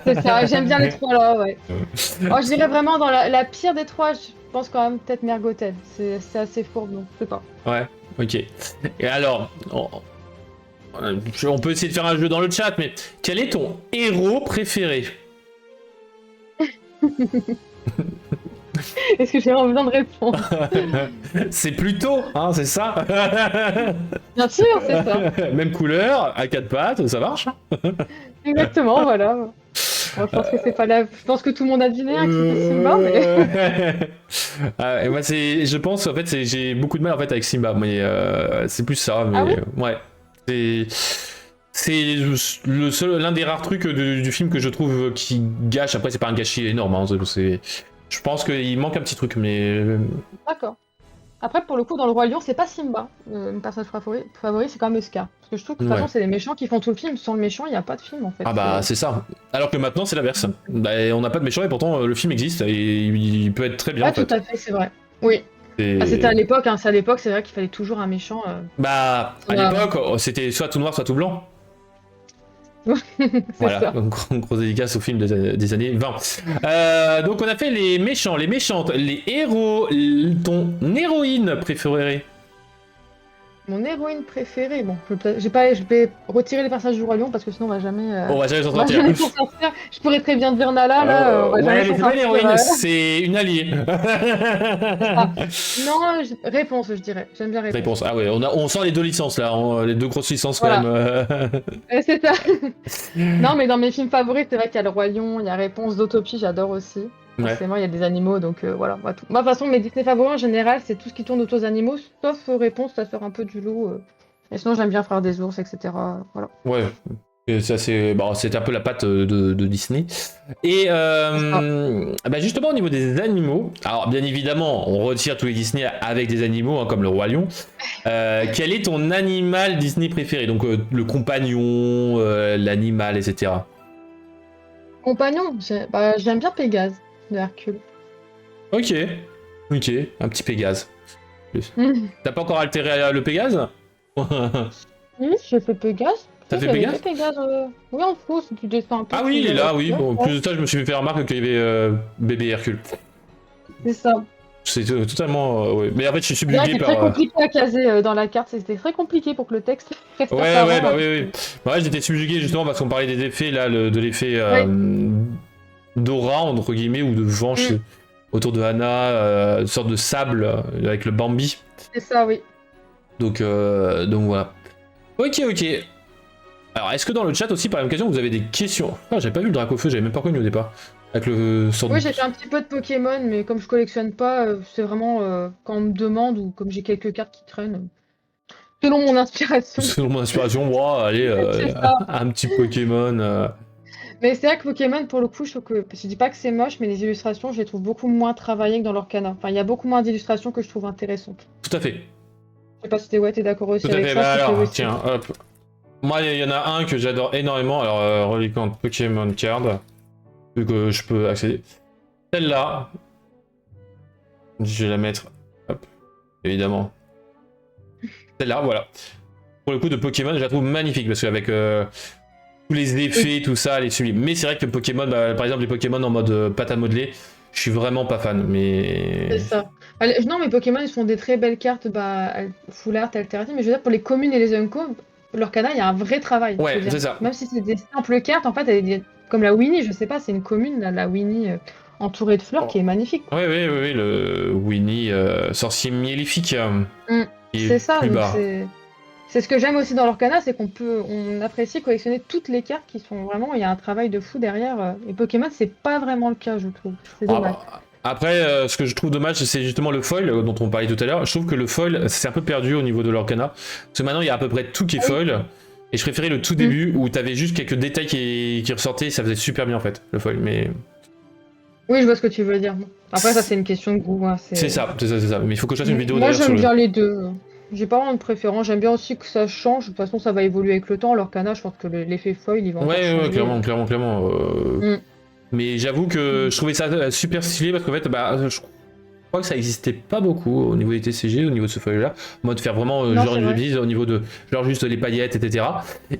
C'est ça, j'aime bien les trois là, ouais. Oh, je dirais vraiment dans la pire des trois, je pense quand même peut-être Mère Gothel. C'est assez fourbe, donc je sais pas. Ouais, ok. Et alors, on peut essayer de faire un jeu dans le chat, mais quel est ton héros préféré? Est-ce que j'ai besoin de répondre? C'est Pluto, hein, c'est ça? Bien sûr, c'est ça. Même couleur, à quatre pattes, ça marche? Exactement, voilà. Bon, je pense que c'est pas la. Je pense que tout le monde a deviné hein, que c'était Simba, mais. Ah, et moi, je pense, en fait, j'ai beaucoup de mal en fait avec Simba, mais c'est plus ça, Ah oui? mais ouais. C'est. C'est l'un des rares trucs du film que je trouve qui gâche. Après, c'est pas un gâchis énorme. Hein, je pense qu'il manque un petit truc, mais D'accord. Après, pour le coup, dans le Roi Lion, c'est pas Simba. Mon personnage favori, c'est quand même Scar. Parce que je trouve que de toute ouais. façon, c'est les méchants qui font tout le film. Sans le méchant, il n'y a pas de film en fait. Ah bah c'est ça. Alors que maintenant c'est l'inverse. Bah, on n'a pas de méchant et pourtant le film existe et il peut être très bien Ah, en tout fait. à fait, c'est vrai. Oui. Ah, c'était Et... à l'époque, hein, c'est à l'époque, c'est vrai qu'il fallait toujours un méchant. Bah à Voilà. l'époque c'était soit tout noir soit tout blanc. C'est Voilà, ça. donc gros dédicace au film des années 20. Donc on a fait les méchants, les méchantes, les héros, ton héroïne préférée. Mon héroïne préférée, bon, je vais retirer les personnages du Roi Lion parce que sinon on va jamais, On va jamais s'en on va sortir. jamais s'en sortir. Je pourrais très bien dire Nala, là, on va jamais Ouais, mais s'en c'est pas une sortir. héroïne, c'est une alliée. Ah. Non, réponse, je dirais. J'aime bien réponse. Réponse. Ah ouais, on sent les deux licences là, les deux grosses licences quand Voilà. même. C'est ça. Non, mais dans mes films favoris, c'est vrai qu'il y a le Roi Lion, il y a Réponse d'Utopie, j'adore aussi. Ouais. Forcément, il y a des animaux, donc voilà. Moi, de toute façon, mes Disney favoris en général, c'est tout ce qui tourne autour des animaux, sauf Réponse, ça sort un peu du lot. Et sinon, j'aime bien Frères des ours, etc. Voilà. Ouais. Et ça c'est bon, c'était un peu la patte de Disney. Et C'est ça. bah justement au niveau des animaux, alors bien évidemment on retire tous les Disney avec des animaux hein, comme le Roi Lion. Quel est ton animal Disney préféré? Donc le compagnon, l'animal, etc. Compagnon, j'aime bien Pégase de Hercule. Ok, ok, un petit Pégase. Mmh. T'as pas encore altéré le Pégase? Oui, j'ai fait Pégase. T'as Tu sais, fait j'avais Pégase? fait Pégase. Oui, en faux, c'est du dessin un peu Ah oui, il est là, oui. populaire, Bon, ouais. plus de ça, je me suis fait remarquer qu'il y avait bébé Hercule. C'est ça. C'est totalement... ouais. Mais en fait, je suis C'est vrai subjugué que c'est très par... compliqué à caser dans la carte, c'était très compliqué pour que le texte reste Ouais, apparent. bah oui. Bah ouais, j'étais subjugué justement parce qu'on parlait des effets, là, de l'effet Oui. d'aura, entre guillemets, ou de vent autour de Hana, une sorte de sable avec le Bambi. C'est ça, oui. Donc voilà. Ok. Alors, est-ce que dans le chat aussi, par la même occasion, vous avez des questions? Ah, j'avais pas vu le Dracofeu, j'avais même pas connu au départ. Avec le sort Oui, j'ai fait un petit peu de Pokémon, mais comme je collectionne pas, c'est vraiment quand on me demande ou comme j'ai quelques cartes qui traînent, selon mon inspiration. Selon mon inspiration, moi, allez, C'est ça. un petit Pokémon. Mais c'est vrai que Pokémon, pour le coup, je trouve que, je dis pas que c'est moche, mais les illustrations, je les trouve beaucoup moins travaillées que dans l'Orcana. Enfin, il y a beaucoup moins d'illustrations que je trouve intéressantes. Tout à fait. Je sais pas si t'es d'accord Tout aussi à avec fait. ça, Bah je trouve que alors, aussi. tiens, hop. Moi, il y en a un que j'adore énormément. Alors, reliquant Pokémon Card. Vu que je peux accéder. Celle-là. Je vais la mettre. Hop. Évidemment. Celle-là, voilà. Pour le coup de Pokémon, je la trouve magnifique parce qu'avec tous les effets, tout ça, elle est sublime. Mais c'est vrai que Pokémon, bah, par exemple, les Pokémon en mode pâte à modeler, je suis vraiment pas fan. Mais. C'est ça. Non, mais Pokémon, ils font des très belles cartes, full art, alternatives, mais je veux dire, pour les communes et les Unco, l'Orcana, il y a un vrai travail. Je veux Ouais, dire. c'est ça. Même si c'est des simples cartes, en fait, comme la Winnie, je sais pas, c'est une commune, là, la Winnie entourée de fleurs, Oh. qui est magnifique. Ouais, le Winnie sorcier mielifique. Qui C'est est ça, plus donc bas. c'est ce que j'aime aussi dans l'Orcana, c'est on apprécie collectionner toutes les cartes qui sont vraiment, il y a un travail de fou derrière. Et Pokémon, c'est pas vraiment le cas, je trouve. C'est dommage. Après, ce que je trouve dommage, c'est justement le foil dont on parlait tout à l'heure. Je trouve que le foil, c'est un peu perdu au niveau de l'Orcana. Parce que maintenant, il y a à peu près tout qui est Ah oui. foil. Et je préférais le tout début où t'avais juste quelques détails qui ressortaient. Ça faisait super bien en fait, le foil. Mais Oui, je vois ce que tu veux dire. Après, ça, c'est une question de goût. Hein, c'est ça. Mais il faut que je fasse une vidéo Moi, d'ailleurs sur j'aime le. bien les deux. J'ai pas vraiment de préférence. J'aime bien aussi que ça change. De toute façon, ça va évoluer avec le temps. L'Orcana, je pense que l'effet foil, il va encore Ouais, changer. clairement. Mais j'avoue que je trouvais ça super stylé parce qu'en fait, bah, je crois que ça existait pas beaucoup au niveau des TCG, au niveau de ce foil-là. En mode faire vraiment Non, genre c'est une vrai. bise au niveau de genre juste les paillettes, etc.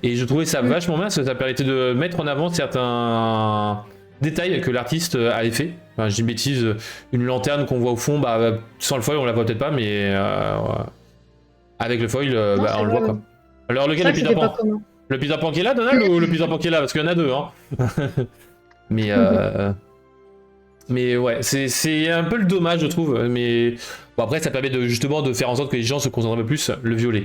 Et je trouvais ça vachement bien parce que ça permettait de mettre en avant certains détails que l'artiste avait fait. Enfin, je dis une bêtise, une lanterne qu'on voit au fond, bah, sans le foil, on la voit peut-être pas, mais avec le foil, Non, bah, c'est on le vrai. voit quoi. Alors, C'est lequel vrai le que Peter c'était pas Pan? commun. Le Peter Pan qui est là, Donald, ou le Peter Pan qui est là? Parce qu'il y en a deux, hein. Mais, mais ouais, c'est un peu le dommage, je trouve. Mais bon, après, ça permet justement de faire en sorte que les gens se concentrent un peu plus le violet.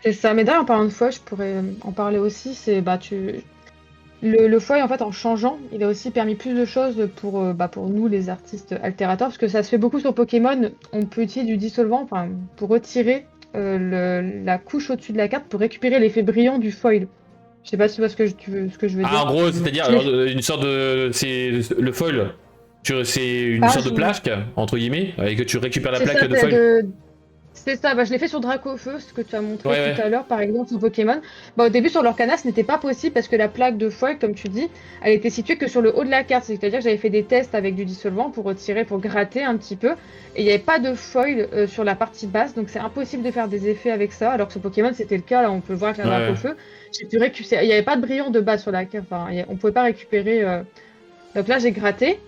C'est ça. Mais d'ailleurs, en parlant de foil, je pourrais en parler aussi. Le foil, en fait, en changeant, il a aussi permis plus de choses pour nous, les artistes altérateurs, parce que ça se fait beaucoup sur Pokémon. On peut utiliser du dissolvant, enfin, pour retirer la couche au-dessus de la carte pour récupérer l'effet brillant du foil. Je sais pas si tu vois ce que je veux Ah, dire. en gros, c'est-à-dire Je l'ai une sorte de. C'est le foil. C'est une pas, sorte de plaque, entre guillemets, et que tu récupères la c'est plaque ça, de foil. c'est ça, je l'ai fait sur Dracofeu, ce que tu as montré Ouais, tout ouais. à l'heure, par exemple, sur Pokémon. Au début, sur l'Orcana, ce n'était pas possible parce que la plaque de foil, comme tu dis, elle était située que sur le haut de la carte. C'est-à-dire que j'avais fait des tests avec du dissolvant pour retirer, pour gratter un petit peu. Et il n'y avait pas de foil sur la partie basse, donc c'est impossible de faire des effets avec ça. Alors que sur Pokémon, c'était le cas, là, on peut le voir avec la Ouais. Dracofeu. Il n'y avait pas de brillant de base sur la carte, enfin, on pouvait pas récupérer. Donc là, j'ai gratté.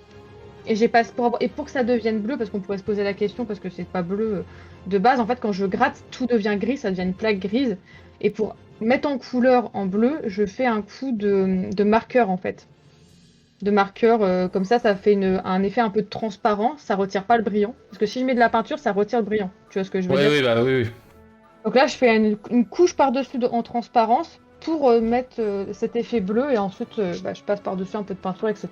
Et pour que ça devienne bleu, parce qu'on pourrait se poser la question, parce que c'est pas bleu de base, en fait, quand je gratte, tout devient gris, ça devient une plaque grise. Et pour mettre en couleur en bleu, je fais un coup de marqueur, en fait. De marqueur, comme ça fait un effet un peu de transparent, ça retire pas le brillant. Parce que si je mets de la peinture, ça retire le brillant. Tu vois ce que je veux dire? Ouais, bah oui. Donc là, je fais une couche par-dessus en transparence pour mettre cet effet bleu et ensuite je passe par-dessus un peu de peinture, etc.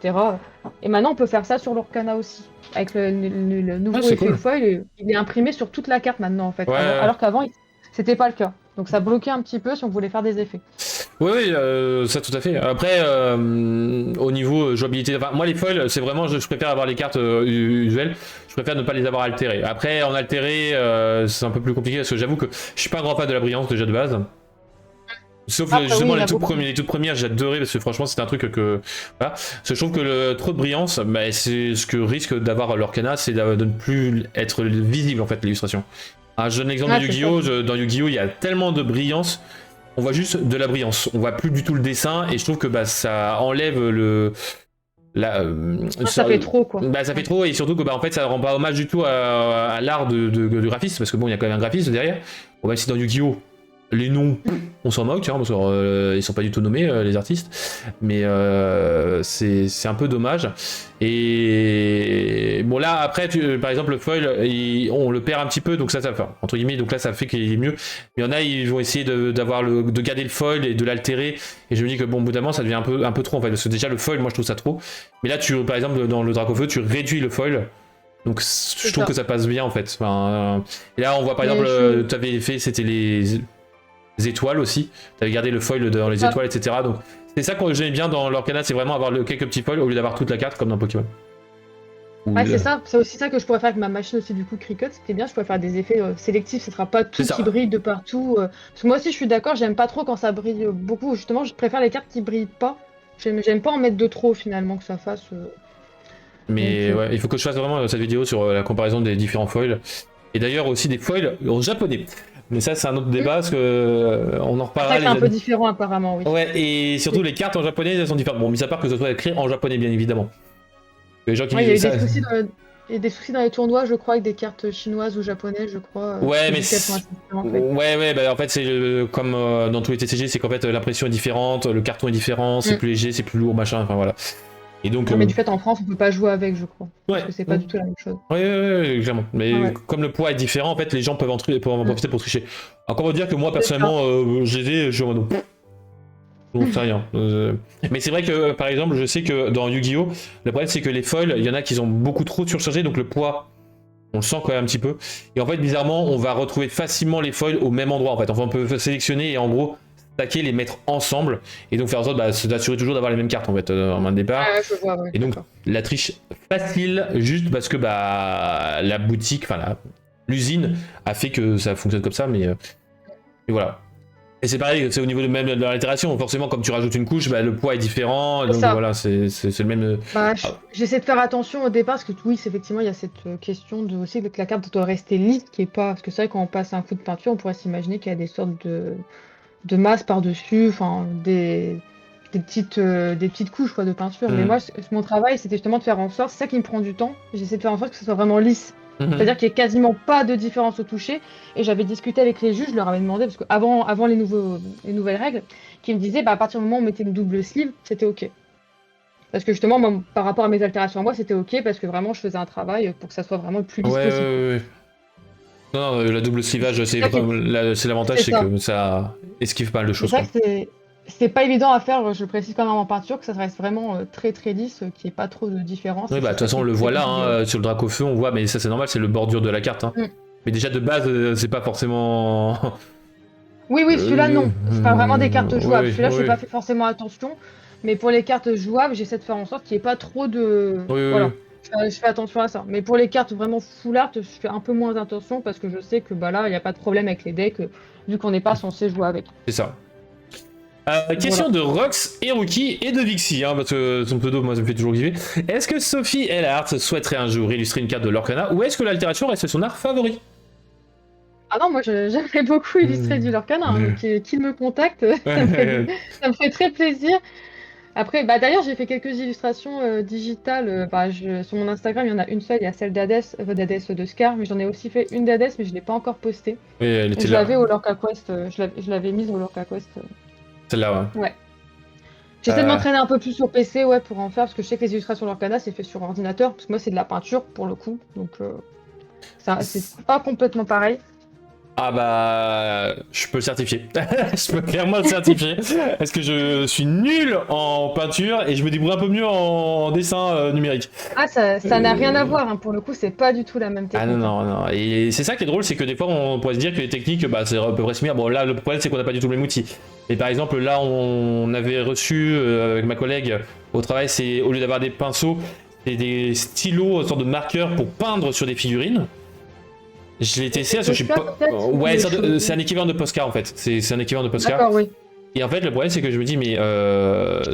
Et maintenant, on peut faire ça sur l'Orcana aussi. Avec le nouveau c'est effet cool. foil, il est imprimé sur toute la carte maintenant en fait. Ouais. Alors qu'avant, c'était pas le cas. Donc ça bloquait un petit peu si on voulait faire des effets. Oui, ça tout à fait. Après, au niveau jouabilité, enfin, moi les foils, c'est vraiment, je préfère avoir les cartes usuelles. Je préfère ne pas les avoir altérées. Après, en altéré, c'est un peu plus compliqué parce que j'avoue que je suis pas un grand fan de la brillance déjà de base. Sauf justement oui, les toutes premières, j'adorais parce que franchement c'était un truc que voilà. Parce que je trouve que trop de brillance, bah, c'est ce que risque d'avoir l'Orcana, c'est de ne plus être visible en fait l'illustration. Ah, je donne l'exemple de Yu-Gi-Oh! Dans Yu-Gi-Oh! Il y a tellement de brillance, on voit juste de la brillance, on voit plus du tout le dessin et je trouve que bah, ça enlève Là, Ça fait trop, quoi. Bah, ça fait trop, et surtout que bah, en fait, ça rend pas hommage du tout à l'art du graphiste, parce que bon, il y a quand même un graphiste derrière. Bon, même si dans Yu-Gi-Oh! Les noms, on s'en moque, hein, parce qu'ils sont pas du tout nommés, les artistes. Mais c'est un peu dommage. Et bon, là, après, par exemple, le foil, on le perd un petit peu, donc ça fait, entre guillemets, donc là, ça fait qu'il est mieux. Mais il y en a, ils vont essayer de garder le foil et de l'altérer. Et je me dis que bon, au bout d'un moment, ça devient un peu trop, en fait. Parce que déjà, le foil, moi, je trouve ça trop. Mais là, par exemple, dans le Dracofeu, tu réduis le foil. Donc je trouve que ça passe bien, en fait. Enfin, et là, on voit, par exemple, tu avais fait, c'était les étoiles aussi. T'avais gardé le foil dans les étoiles, etc. Donc c'est ça que j'aime bien dans l'Orcana, c'est vraiment avoir quelques petits foils au lieu d'avoir toute la carte comme dans Pokémon. Ouais, c'est ça. C'est aussi ça que je pourrais faire avec ma machine aussi, du coup, Cricut. C'était bien, je pourrais faire des effets sélectifs. Ce sera pas tout qui brille de partout. Parce que moi aussi, je suis d'accord, j'aime pas trop quand ça brille beaucoup. Justement, je préfère les cartes qui brillent pas. J'aime pas en mettre de trop, finalement, que ça fasse. Mais ouais, il faut que je fasse vraiment cette vidéo sur la comparaison des différents foils. Et d'ailleurs aussi des foils en japonais. Mais ça, c'est un autre débat parce que on en reparlera. C'est un peu différent apparemment, oui. Ouais, et surtout les cartes en japonais, elles sont différentes. Bon, mis à part que ce soit écrit en japonais, bien évidemment. Les gens qui il y a eu ça... des soucis dans les tournois, je crois, avec des cartes chinoises ou japonaises, je crois. Ouais, mais ouais, bah en fait, c'est comme dans tous les TCG, c'est qu'en fait l'impression est différente, le carton est différent, c'est plus léger, c'est plus lourd, machin. Enfin voilà. Et donc, mais du fait, en France, on peut pas jouer avec, je crois. Ouais. Parce que c'est pas du tout la même chose. Ouais, clairement. Mais comme le poids est différent, en fait, les gens peuvent en profiter pour tricher. Encore dire que moi, personnellement, je suis en mode. Donc, c'est rien. Mais c'est vrai que, par exemple, je sais que dans Yu-Gi-Oh! Le problème, c'est que les foils, il y en a qui ont beaucoup trop surchargé, donc le poids, on le sent quand même un petit peu. Et en fait, bizarrement, on va retrouver facilement les foils au même endroit, en fait. Enfin, on peut sélectionner et en gros, stacker, les mettre ensemble et donc faire en sorte d'assurer toujours d'avoir les mêmes cartes en fait en main de départ. Je vois, et donc la triche facile juste parce que bah la boutique, enfin l'usine a fait que ça fonctionne comme ça, mais et voilà. Et c'est pareil, c'est au niveau même de l'altération. Forcément, comme tu rajoutes une couche, bah, le poids est différent. Donc voilà, c'est le même. J'essaie de faire attention au départ, parce que oui, effectivement, il y a cette question de aussi que la carte doit rester lisse, qui est pas. Parce que c'est vrai, quand on passe un coup de peinture, on pourrait s'imaginer qu'il y a des sortes de masse par-dessus, enfin des petites couches quoi, de peinture. Mais moi, mon travail, c'était justement de faire en sorte, c'est ça qui me prend du temps, j'essaie de faire en sorte que ce soit vraiment lisse. C'est-à-dire qu'il n'y ait quasiment pas de différence au toucher. Et j'avais discuté avec les juges, je leur avais demandé, parce qu'avant les nouvelles règles, qui me disaient, à partir du moment où on mettait une double sleeve, c'était OK. Parce que justement, moi, par rapport à mes altérations à moi, c'était OK, parce que vraiment, je faisais un travail pour que ça soit vraiment le plus lisse possible. Ouais. Non, la double slivage, c'est l'avantage, c'est que ça esquive pas mal de choses. C'est pas évident à faire, je précise quand même en peinture, que ça reste vraiment très très lisse, qu'il n'y ait pas trop de différence. Oui, de toute façon, on le voit là, sur le Dracofeu, on voit, mais ça c'est normal, c'est le bordure de la carte. Mais déjà de base, c'est pas forcément. Oui, celui-là non, c'est pas vraiment des cartes jouables. Celui-là, je n'ai pas fait forcément attention, mais pour les cartes jouables, j'essaie de faire en sorte qu'il n'y ait pas trop de. Voilà. Je fais attention à ça. Mais pour les cartes vraiment full art, je fais un peu moins attention parce que je sais que là, il n'y a pas de problème avec les decks, vu qu'on n'est pas censé jouer avec. C'est ça. Question de Rox et Rookie et de Vixie, parce que son pseudo, moi, ça me fait toujours kiffer. Est-ce que Sophie Ellard souhaiterait un jour illustrer une carte de l'Orcana ou est-ce que l'altération reste son art favori? Ah non, moi j'aimerais beaucoup illustrer du Lorcana, donc qu'il me contacte, ça me fait très plaisir. Après, d'ailleurs, j'ai fait quelques illustrations digitales. Sur mon Instagram, il y en a une seule, il y a celle d'Hadès de Scar, mais j'en ai aussi fait une d'Hadès, mais je ne l'ai pas encore postée. Oui, elle était là. Je l'avais au Lorca Quest, je l'avais mise au Lorca Quest. Celle-là, ouais. J'essaie de m'entraîner un peu plus sur PC, pour en faire, parce que je sais que les illustrations Lorcana, c'est fait sur ordinateur, parce que moi, c'est de la peinture, pour le coup, donc c'est pas complètement pareil. Ah bah, je peux le certifier. Je peux clairement le certifier. Parce que je suis nul en peinture et je me débrouille un peu mieux en dessin numérique. Ah, ça n'a rien à voir, pour le coup, c'est pas du tout la même technique. Ah non. Et c'est ça qui est drôle, c'est que des fois, on pourrait se dire que les techniques, c'est à peu près similaire. Bon, là, le problème, c'est qu'on n'a pas du tout le même outil. Et par exemple, là, on avait reçu, avec ma collègue, au travail, c'est au lieu d'avoir des pinceaux, c'est des stylos, une sorte de marqueurs pour peindre sur des figurines. Je l'ai testé parce que je suis pas. Ouais, c'est un équivalent de Posca en fait. C'est un équivalent de Posca. D'accord, oui. Et en fait, le problème c'est que je me dis, mais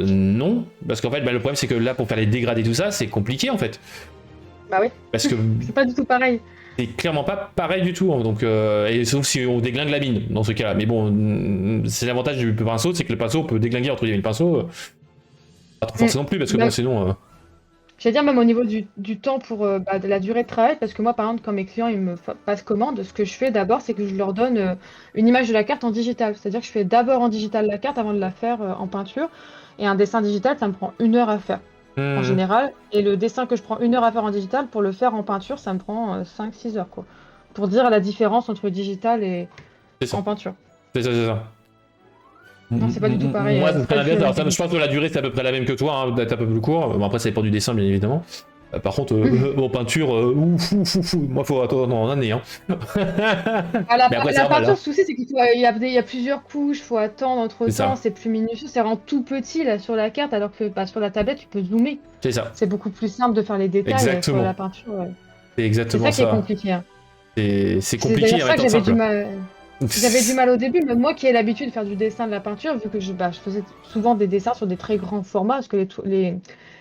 non. Parce qu'en fait, le problème c'est que là, pour faire les dégradés, tout ça, c'est compliqué en fait. Bah oui. Parce que. C'est pas du tout pareil. C'est clairement pas pareil du tout. Donc, et sauf si on déglingue la mine dans ce cas-là. Mais bon, c'est l'avantage du pinceau, c'est que le pinceau peut déglinguer entre guillemets le pinceau. Pas trop forcément non plus, parce que bon, sinon. Je vais dire même au niveau du temps pour de la durée de travail, parce que moi, par exemple, quand mes clients ils me passent commande, ce que je fais d'abord, c'est que je leur donne une image de la carte en digital. C'est-à-dire que je fais d'abord en digital la carte avant de la faire en peinture. Et un dessin digital, ça me prend 1 heure à faire en Mhm. général. Et le dessin que je prends 1 heure à faire en digital, pour le faire en peinture, ça me prend 5-6 heures, quoi. Pour dire la différence entre digital et C'est ça. en peinture. C'est ça, c'est ça. Non, c'est pas du tout pareil. Moi, C'est c'est pas du tout l'inverse. la Alors, même je pense technique. que la durée, c'est à peu près la même que toi, hein, d'être un peu plus court. Bon, après, ça dépend du dessin, bien évidemment. Par contre, en peinture, moi, faut attendre en année. Hein. Ah, Mais après, c'est la normal, peinture, le hein. souci, c'est il y a plusieurs couches, il faut attendre entre C'est temps, ça. c'est plus minutieux, c'est vraiment tout petit là sur la carte, alors que sur la tablette, tu peux zoomer. C'est ça. C'est beaucoup plus simple de faire les détails sur la Exactement. peinture. C'est C'est exactement ça qui est ça. compliqué, hein. C'est C'est compliqué d'ailleurs en ça que étant j'avais du simple. mal. J'avais du mal au début, même moi qui ai l'habitude de faire du dessin de la peinture, vu que je faisais souvent des dessins sur des très grands formats, parce que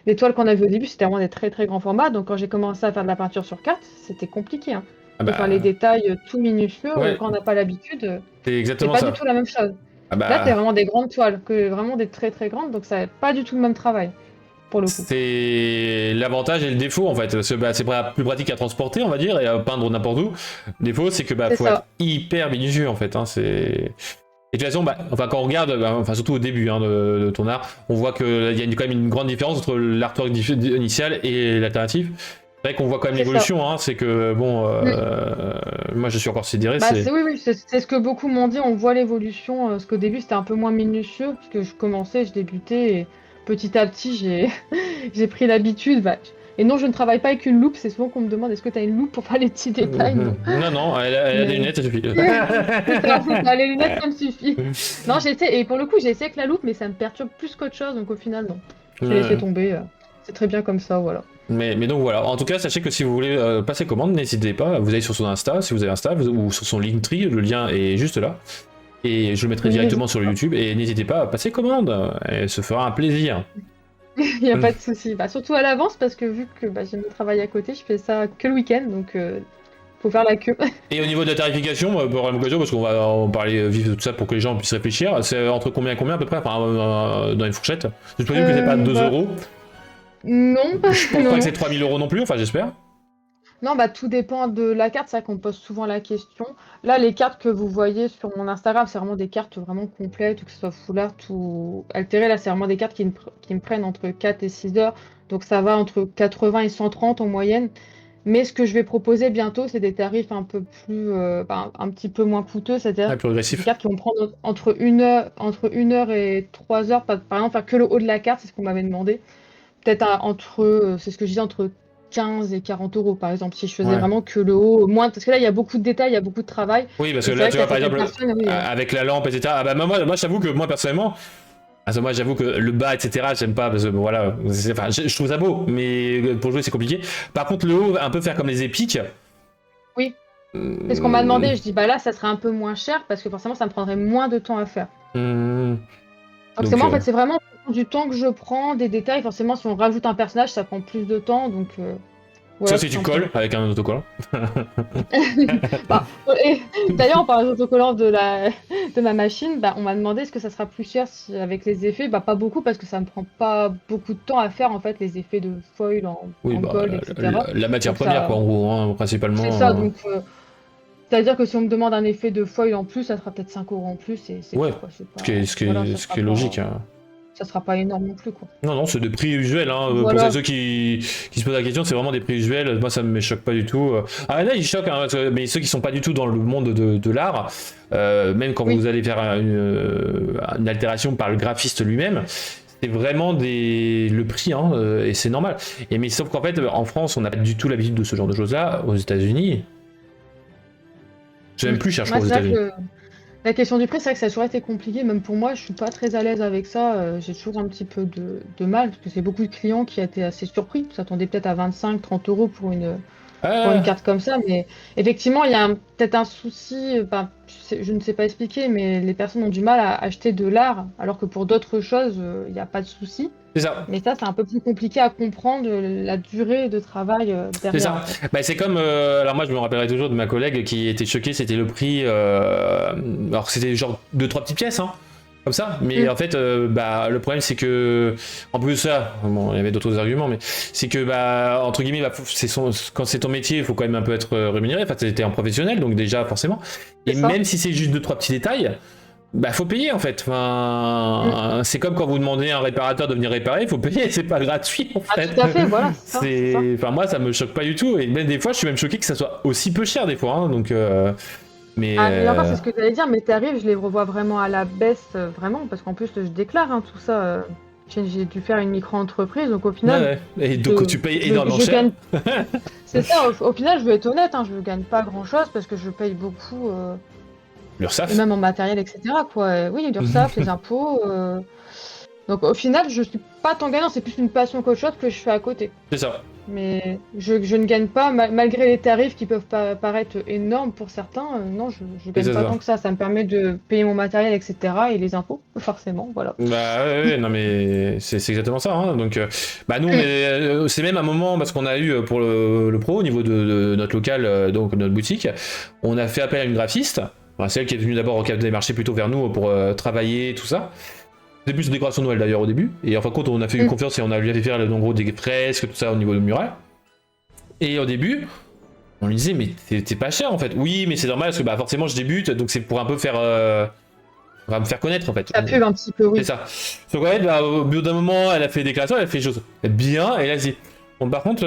les toiles qu'on avait au début, c'était vraiment des très très grands formats. Donc quand j'ai commencé à faire de la peinture sur carte, c'était compliqué, hein. Ah De faire les bah, détails tout minutieux, ouais, quand on n'a pas l'habitude, c'est c'est exactement pas du ça. tout la même chose. Ah Là, c'est bah, vraiment des grandes toiles, que vraiment des très très grandes, donc ça n'a pas du tout le même travail, pour le coup. c'est l'avantage et le défaut en fait. Parce que bah, c'est plus pratique à transporter, on va dire, et à peindre n'importe où. Le défaut, c'est que bah, C'est faut être ça. hyper minutieux en fait. Hein, c'est... Et de toute façon, bah, enfin, quand on regarde, bah, enfin, surtout au début hein, de ton art, on voit qu'il y a quand même une grande différence entre l'artwork initial et l'alternative. C'est vrai qu'on voit quand même C'est ça. l'évolution, hein, c'est que bon, Mm. moi je suis encore sidéré, Bah, c'est... oui, oui, c'est ce que beaucoup m'ont dit. On voit l'évolution, parce qu'au début, c'était un peu moins minutieux, parce que je commençais, je débutais, et petit à petit, j'ai pris l'habitude. Bah, et non, je ne travaille pas avec une loupe. C'est souvent qu'on me demande est-ce que tu as une loupe pour faire les petits détails? Non. Non, non, elle a des Mais lunettes, ça suffit. c'est ça, les lunettes, ça me suffit. Non, et pour le coup, j'ai essayé avec la loupe, mais ça me perturbe plus qu'autre chose, donc au final, non. J'ai laissé Ouais. tomber. C'est très bien comme ça, voilà. Mais donc voilà, en tout cas, sachez que si vous voulez passer commande, n'hésitez pas, vous allez sur son Insta, si vous avez Insta, ou sur son Linktree, le lien est juste là. Et je le mettrai Oui, directement n'hésite sur le pas. YouTube, et n'hésitez pas à passer commande, et se fera un plaisir. Il n'y a pas de souci. Bah, surtout à l'avance, parce que vu que j'ai mon travail à côté, je fais ça que le week-end, donc faut faire la queue. Et au niveau de la tarification, pour la même occasion, parce qu'on va en parler vite de tout ça pour que les gens puissent réfléchir, c'est entre combien et combien à peu près, enfin, dans les fourchettes. Je présume que c'est pas 2 Bah, euros. non, Je pense non, pas que non. c'est 3000 € non plus, enfin j'espère. Non, bah tout dépend de la carte, c'est vrai qu'on me pose souvent la question. Là, les cartes que vous voyez sur mon Instagram, c'est vraiment des cartes vraiment complètes, que ce soit full art ou altéré. Là, c'est vraiment des cartes qui me prennent entre 4 et 6 heures. Donc ça va entre 80 et 130 en moyenne. Mais ce que je vais proposer bientôt, c'est des tarifs un peu plus, un petit peu moins coûteux, Ouais, c'est-à-dire plus des agressif. cartes qui vont prendre entre 1 heure et 3 heures. Par exemple, faire que le haut de la carte, c'est ce qu'on m'avait demandé. Peut-être c'est ce que je disais, entre 15 et 40 euros, par exemple, si je faisais Ouais. vraiment que le haut, moins, parce que là, il y a beaucoup de détails, il y a beaucoup de travail. Oui, parce que Et c'est là, vrai tu qu'il y vois, a par certaines exemple, personnes, oui. avec la lampe, etc. Ah bah, moi je t'avoue que moi, personnellement, moi, j'avoue que le bas, etc., j'aime pas, parce que bon, voilà, enfin, je trouve ça beau, mais pour jouer, c'est compliqué. Par contre, le haut, un peu faire comme les épiques. Oui, c'est ce qu'on m'a hum, demandé. Je dis, bah là, ça serait un peu moins cher, parce que forcément, ça me prendrait moins de temps à faire. hum, Donc c'est donc, moi, en fait, c'est vraiment du temps que je prends, des détails. Forcément, si on rajoute un personnage, ça prend plus de temps, donc sauf voilà, tout si tu colles simplement. avec un autocollant. Bah, et d'ailleurs, en parlant des autocollants de ma machine, bah, on m'a demandé est-ce que ça sera plus cher avec les effets. Bah, pas beaucoup parce que ça me prend pas beaucoup de temps à faire en fait les effets de foil Oui, en bah, gold, etc. la matière Donc première, quoi, ça, en gros, hein, c'est ça. principalement. Donc c'est-à-dire que si on me demande un effet de foil en plus, ça sera peut-être 5 euros en plus et c'est Ouais, tout quoi. C'est ce qui pas, est, ce qui voilà, est, ce qui est logique. Hein. ça sera pas énorme non plus quoi. Non, non, c'est des prix usuels. Hein. Pour Voilà. ceux qui se posent la question, c'est vraiment des prix usuels. Moi, ça me choque pas du tout. Ah, là, ils choquent, hein, mais ceux qui sont pas du tout dans le monde de l'art, même quand Oui. vous allez faire une altération par le graphiste lui-même, c'est vraiment le prix, hein, et c'est normal. Mais sauf qu'en fait, en France, on n'a pas du tout l'habitude de ce genre de choses-là. Aux États-Unis, c'est même Mm. plus cher, je Moi, crois, aux c'est vrai États-Unis. que la question du prix, c'est vrai que ça a toujours été compliqué. Même pour moi, je suis pas très à l'aise avec ça. J'ai toujours un petit peu de mal parce que c'est beaucoup de clients qui étaient assez surpris. Ils s'attendaient peut-être à 25-30 € pour une Ah, carte comme ça. Mais effectivement, il y a peut-être un souci. Je ne sais pas expliquer, mais les personnes ont du mal à acheter de l'art, alors que pour d'autres choses, il n'y a pas de souci. c'est ça. Mais ça, c'est un peu plus compliqué à comprendre la durée de travail C'est derrière, en ça. fait. Bah, c'est comme, alors moi je me rappellerai toujours de ma collègue qui était choquée, c'était le prix, alors c'était genre deux trois petites pièces, hein. comme ça. Mais en fait, le problème c'est que, en plus de ça, bon, il y avait d'autres arguments, mais c'est que, entre guillemets, quand c'est ton métier, il faut quand même un peu être rémunéré. Enfin, t'es un professionnel, donc déjà, forcément. Et même si c'est juste 2-3 petits détails, faut payer en fait. Enfin, c'est comme quand vous demandez à un réparateur de venir réparer, il faut payer, c'est pas gratuit en fait. Tout à fait, voilà. Enfin, moi, ça me choque pas du tout. Et même des fois, je suis même choqué que ça soit aussi peu cher des fois. Hein, donc. Mais encore, c'est ce que j'allais dire, mes tarifs, je les revois vraiment à la baisse, vraiment, parce qu'en plus, je déclare tout ça. J'ai dû faire une micro-entreprise, donc au final. Ouais. Et donc, tu payes énormément cher. C'est ça, au final, je vais être honnête, je gagne pas grand-chose parce que je paye beaucoup. L'URSSAF. Et même en matériel, etc. Quoi. Oui, l'URSSAF, les impôts. Donc au final, je suis pas tant gagnant, c'est plus une passion qu'autre chose que je fais à côté. C'est ça. Mais je ne gagne pas, malgré les tarifs qui peuvent paraître énormes pour certains, non, je gagne pas tant que ça. Ça me permet de payer mon matériel, etc. et les impôts, forcément, voilà. Ouais, non mais c'est exactement ça. Hein. Donc, nous, c'est même un moment, parce qu'on a eu pour le pro, au niveau de notre local, donc notre boutique, on a fait appel à une graphiste, celle qui est venue d'abord au cap des marchés plutôt vers nous pour travailler, tout ça. C'était plus de décoration de Noël d'ailleurs au début. Et en fin de compte, on a fait une confiance et on a lui fait faire en gros des fresques, tout ça au niveau de mural. Et au début, on lui disait, mais t'es pas cher en fait. Oui, mais c'est normal parce que forcément je débute, donc c'est pour un peu faire. On va me faire connaître en fait. La pub un petit peu, oui. C'est ça. Donc en fait, au bout d'un moment, elle a fait des déclarations, elle a fait des choses bien, et là elle dit, bon par contre,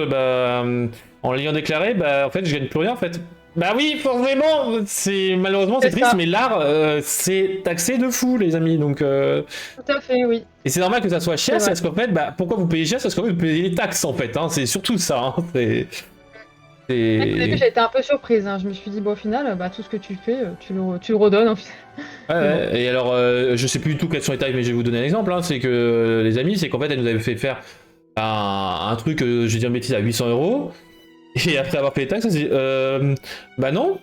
en l'ayant déclaré, en fait, je gagne plus rien en fait. Bah oui, forcément, malheureusement c'est triste, mais l'art c'est taxé de fou les amis, donc. Tout à fait, oui. Et c'est normal que ça soit cher, parce qu'en fait, pourquoi vous payez cher, c'est parce que vous payez les taxes en fait, hein, c'est surtout ça. Hein, Au début, j'ai été un peu surprise, je me suis dit, bon au final, tout ce que tu fais, tu le redonnes en fait. Ouais, et alors, je sais plus du tout quels sont les tarifs, mais je vais vous donner un exemple, c'est que les amis, c'est qu'en fait, elle nous avait fait faire un truc, je vais dire une bêtise, à 800 €. Et après avoir payé les taxes, elle s'est dit, non.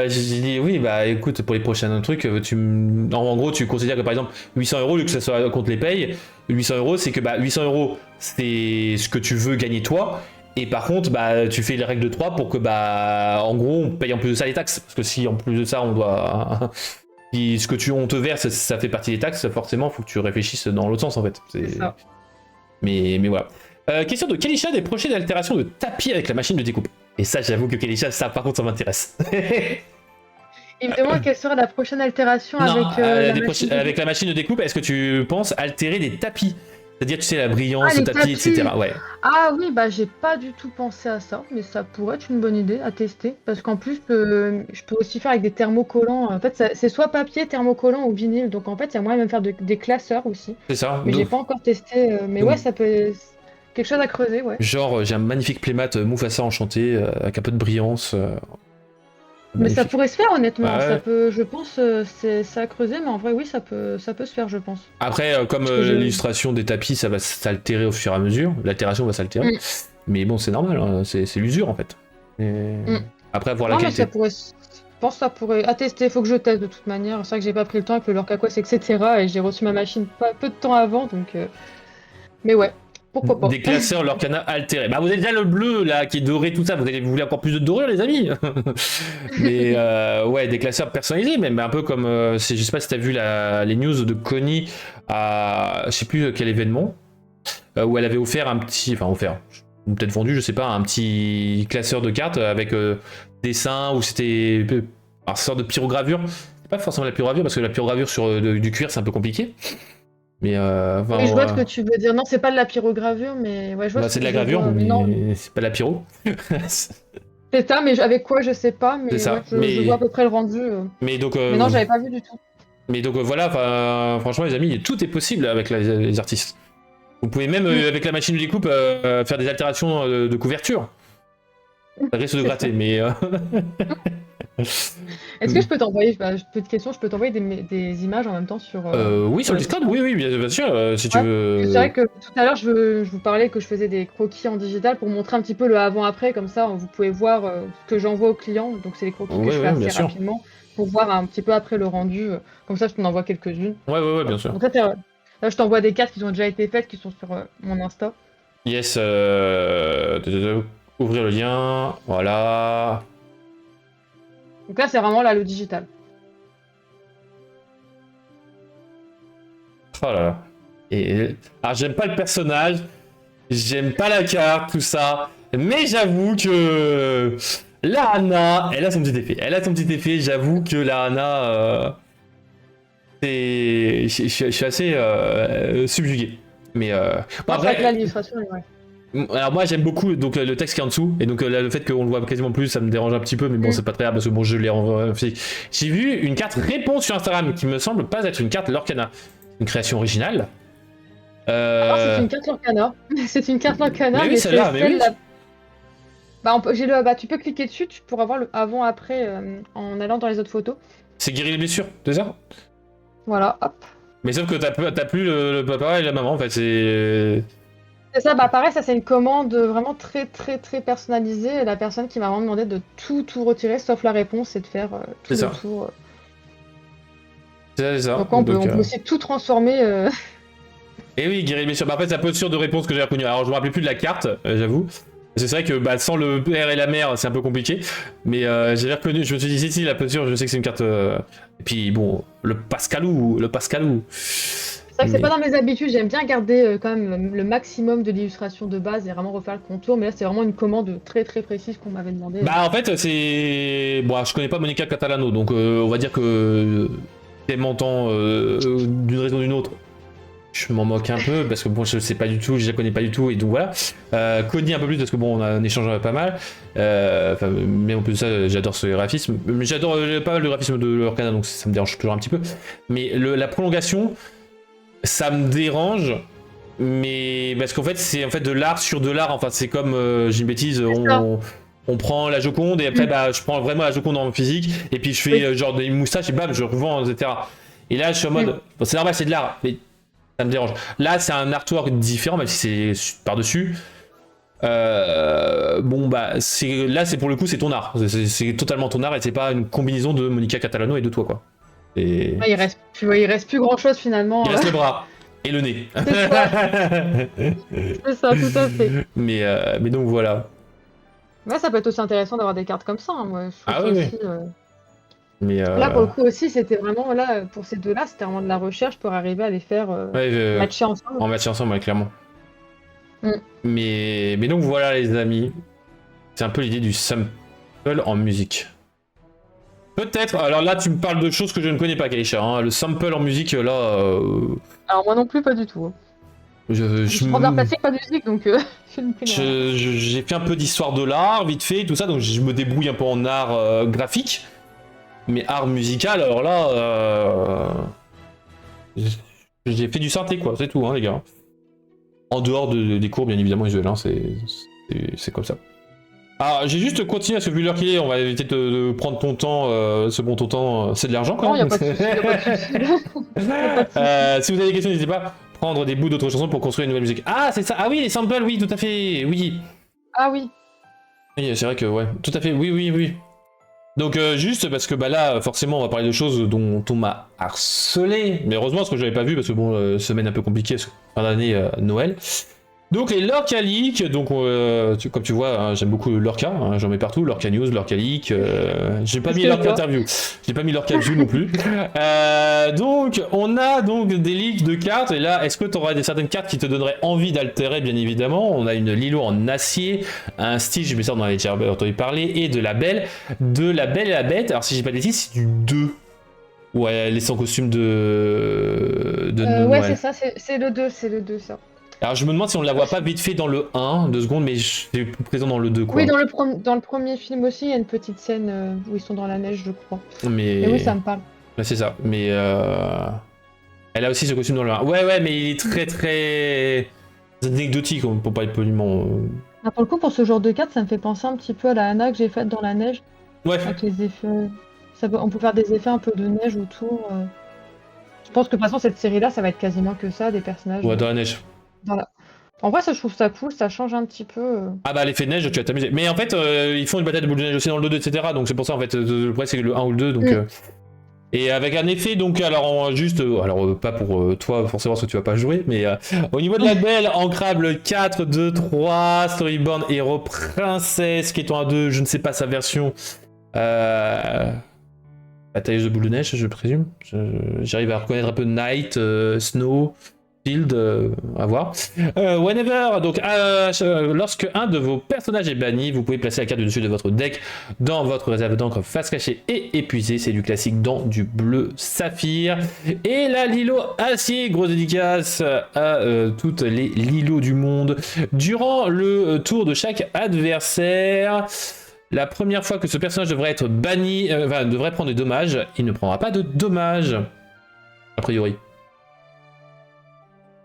J'ai dit, oui, écoute, pour les prochains trucs, en gros, tu considères que par exemple, 800 €, vu que ça soit contre les payes, 800 €, c'est que 800 €, c'est ce que tu veux gagner toi. Et par contre, tu fais les règles de 3 pour que, en gros, on paye en plus de ça les taxes. Parce que si en plus de ça, on doit. Si on te verse, ça fait partie des taxes, forcément, il faut que tu réfléchisses dans l'autre sens en fait. C'est ça. Mais voilà. Question de Kelisha, des projets d'altération de tapis avec la machine de découpe. Et ça, j'avoue que Kelisha, ça par contre, ça m'intéresse. Il me demande quelle sera la prochaine altération avec la machine de découpe. Est-ce que tu penses altérer des tapis? C'est-à-dire, tu sais, la brillance, le tapis, etc. Ouais. Ah oui, j'ai pas du tout pensé à ça, mais ça pourrait être une bonne idée à tester. Parce qu'en plus, je peux aussi faire avec des thermocollants. En fait, c'est soit papier, thermocollant ou vinyle. Donc en fait, il y a moyen de même faire des classeurs aussi. C'est ça. Mais j'ai pas encore testé. Mais ouais, ça peut. Quelque chose à creuser, ouais. Genre, j'ai un magnifique playmat Mufasa enchanté, avec un peu de brillance. Mais ça pourrait se faire honnêtement, ouais. Ça peut, je pense, c'est ça à creuser, mais en vrai oui, ça peut se faire, je pense. Après, comme l'illustration des tapis, ça va s'altérer au fur et à mesure, l'altération va s'altérer, mais bon, c'est normal, c'est l'usure en fait. Après, voir la qualité. Je pense que ça pourrait attester, il faut que je teste de toute manière. C'est vrai que j'ai pas pris le temps avec le Lorcaquois, etc. Et j'ai reçu ma machine peu de temps avant, donc. Mais ouais. Pourquoi pas. Des classeurs Lorcana altérés. Vous avez déjà le bleu là qui est doré, tout ça. Vous voulez encore plus de dorure, les amis? Mais ouais, des classeurs personnalisés, même un peu comme. Je sais pas si t'as vu les news de Connie à je sais plus quel événement, où elle avait offert un petit. Enfin, offert. Ou peut-être vendu, je sais pas, un petit classeur de cartes avec dessin où c'était. Alors, sorte de pyrogravure. C'est pas forcément la pyrogravure parce que la pyrogravure sur du cuir c'est un peu compliqué. Mais oui, je vois ce que tu veux dire. Non, c'est pas de la pyrogravure, mais ouais, je vois. C'est de la gravure, mais c'est pas de la pyro. C'est ça, mais avec quoi, je sais pas, mais, ça. Ouais, je vois à peu près le rendu. Mais donc. Mais non, j'avais pas vu du tout. Mais donc voilà, franchement, les amis, tout est possible avec les artistes. Vous pouvez même, avec la machine de découpe, faire des altérations de couverture. Ça risque de gratter, mais. Est-ce que je peux t'envoyer, petite question, je peux t'envoyer des images en même temps sur. Oui, sur le Discord, oui, bien sûr, si tu veux. C'est vrai que tout à l'heure, je vous parlais que je faisais des croquis en digital pour montrer un petit peu le avant-après, comme ça, vous pouvez voir ce que j'envoie aux clients. Donc, c'est des croquis que je fais assez rapidement pour voir un petit peu après le rendu. Comme ça, je t'en envoie quelques-unes. Ouais, bien sûr. Donc, là, je t'envoie des cartes qui ont déjà été faites, qui sont sur mon Insta. Yes, ouvrir le lien, voilà. Donc là, c'est vraiment le digital. Oh là là. Alors j'aime pas le personnage, j'aime pas la carte, tout ça, mais j'avoue que la Hana, elle a son petit effet. Elle a son petit effet, j'avoue que la Hana, je suis assez subjugué. Mais bon, Après, là, l'illustration, ouais. alors moi j'aime beaucoup donc le texte qui est en dessous et donc là, le fait qu'on le voit quasiment plus ça me dérange un petit peu mais bon c'est pas très grave parce que bon je l'ai en physique. J'ai vu une carte réponse sur Instagram qui me semble pas être une carte Lorcana, une création originale. C'est une carte Lorcana. C'est une carte Lorcana mais oui, c'est celle-là, mais oui. Tu peux cliquer dessus, tu pourras voir le avant-après en allant dans les autres photos. C'est guérir les blessures, c'est ça? Voilà, hop. Mais sauf que t'as plus le papa et la maman en fait, c'est... C'est ça, pareil, ça c'est une commande vraiment très très très personnalisée. La personne qui m'a vraiment demandé de tout retirer sauf la réponse et de faire tout le tour. C'est ça. Donc on peut aussi tout transformer. Et oui, guérir les blessures. Bah, en fait, c'est la posture de réponse que j'ai reconnue. Alors je me rappelais plus de la carte, j'avoue. C'est vrai que sans le père et la mère, c'est un peu compliqué. Mais j'avais reconnu, je me suis dit, si, la posture, je sais que c'est une carte. Et puis bon, le Pascalou. C'est vrai que c'est pas dans mes habitudes, j'aime bien garder quand même le maximum de l'illustration de base et vraiment refaire le contour, mais là c'est vraiment une commande très très précise qu'on m'avait demandé. Bah en fait c'est... Bon, je connais pas Monica Catalano, donc on va dire que... m'entends d'une raison ou d'une autre. Je m'en moque un peu parce que bon je sais pas du tout, je la connais pas du tout et donc voilà. Cody un peu plus parce que bon on échange pas mal. Mais en plus de ça j'adore ce graphisme. J'adore pas mal le graphisme de Lorcana donc ça me dérange toujours un petit peu. Mais la prolongation... Ça me dérange, mais parce qu'en fait c'est en fait de l'art sur de l'art. Enfin c'est comme j'ai une bêtise, on prend la Joconde et après je prends vraiment la Joconde en physique et puis je fais genre des moustaches et bam je revends etc. Et là je suis en mode bon, c'est normal c'est de l'art mais ça me dérange. Là c'est un artwork différent même si c'est par dessus. Bon bah là c'est pour le coup c'est ton art, c'est totalement ton art et c'est pas une combinaison de Monica Catalano et de toi quoi. Et... Ouais, il reste plus grand chose finalement. Il reste le bras et le nez. C'est ça. C'est ça, tout à fait. Mais donc voilà. Ouais, ça peut être aussi intéressant d'avoir des cartes comme ça. Hein, moi, oui. Aussi, mais là pour le coup aussi c'était vraiment là pour ces deux-là c'était vraiment de la recherche pour arriver à les faire matcher ensemble. En matcher ensemble, ouais, clairement. Mais donc voilà les amis. C'est un peu l'idée du sample en musique. Peut-être, alors là tu me parles de choses que je ne connais pas Kaisha, hein. Le sample en musique là... Alors moi non plus pas du tout. Je suis d'art plastique, pas de musique donc je ne connais rien. J'ai fait un peu d'histoire de l'art vite fait tout ça donc je me débrouille un peu en art graphique. Mais art musical alors là... J'ai fait du synthé quoi, c'est tout hein les gars. En dehors des cours bien évidemment visuels, hein, c'est comme ça. Alors, j'ai juste continué à ce vu l'heure qu'il est, on va éviter de prendre ton temps, ce bon ton temps, c'est de l'argent quand même. Non, y a pas de soucis. Si vous avez des questions, n'hésitez pas à prendre des bouts d'autres chansons pour construire une nouvelle musique. Ah, c'est ça, ah oui, les samples, oui, tout à fait, oui. Ah oui. Oui, c'est vrai que, ouais, tout à fait, oui. Donc, juste parce que là, forcément, on va parler de choses dont on m'a harcelé, mais heureusement, parce que je l'avais pas vu, parce que bon, semaine un peu compliquée, fin d'année, Noël. Donc les Lorca Leaks, donc comme tu vois, hein, j'aime beaucoup Lorca, hein, j'en mets partout, Lorca News, Lorca Leaks, j'ai pas mis Lorca Interview, j'ai pas mis Lorca View non plus. Donc on a donc des leaks de cartes, et là, est-ce que tu aurais certaines cartes qui te donneraient envie d'altérer, bien évidemment. On a une Lilo en acier, un Stitch, mais ça on en avait déjà entendu parler, et de la Belle et la Bête. Alors si j'ai pas dit, c'est du 2. Ouais, elle est sans costume de ouais, c'est ça, c'est le 2 ça. Alors je me demande si on ne la voit pas vite fait dans le 1, 2 secondes, mais c'est présent dans le 2 quoi. Oui, dans le premier film aussi, il y a une petite scène où ils sont dans la neige, je crois. Mais oui, ça me parle. Là, c'est ça, mais elle a aussi ce costume dans le 1. Ouais, mais il est très très anecdotique, pour pas être poliment. Ah, pour le coup, pour ce genre de carte, ça me fait penser un petit peu à la Hana que j'ai faite dans la neige. Ouais. Avec les effets... on peut faire des effets un peu de neige autour. Je pense que de toute façon, cette série-là, ça va être quasiment que ça, des personnages. Ouais, dans la neige. En vrai, ça, je trouve ça cool, ça change un petit peu. Ah bah l'effet de neige, tu vas t'amuser. Mais en fait, ils font une bataille de boules de neige aussi dans le 2, etc. Donc c'est pour ça, en fait, le vrai c'est le 1 ou le 2, donc... Et avec un effet, donc, alors, pas pour toi, forcément, parce que tu vas pas jouer, mais au niveau de la Belle, ancrable 4, 2, 3, Storyboard, Héros, Princesse, qui est en 1-2, je ne sais pas sa version. batailleuse de boule de neige, je présume. J'arrive à reconnaître un peu Night, Snow, Field, à voir. Whenever, donc lorsque un de vos personnages est banni, vous pouvez placer la carte du dessus de votre deck dans votre réserve d'encre face cachée et épuisée. C'est du classique dans du bleu saphir. Et la Lilo acier, grosse dédicace à toutes les Lilo du monde. Durant le tour de chaque adversaire, la première fois que ce personnage devrait être banni, devrait prendre des dommages, il ne prendra pas de dommages. A priori.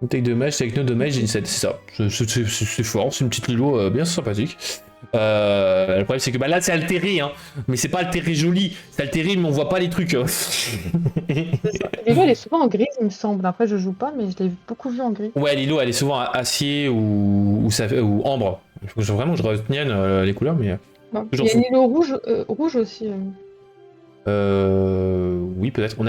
Take dommages, take no damage, c'est ça. C'est fort, c'est une petite Lilo bien sympathique. Le problème c'est que là c'est altéré, hein. Mais c'est pas altéré joli, c'est altéré mais on voit pas les trucs. Lilo elle est souvent en gris il me semble, après je joue pas mais je l'ai beaucoup vu en gris. Ouais, Lilo elle est souvent acier ou ambre. Il faut que vraiment que je retienne les couleurs mais... Non, il y a une Lilo rouge aussi. Oui, peut-être. On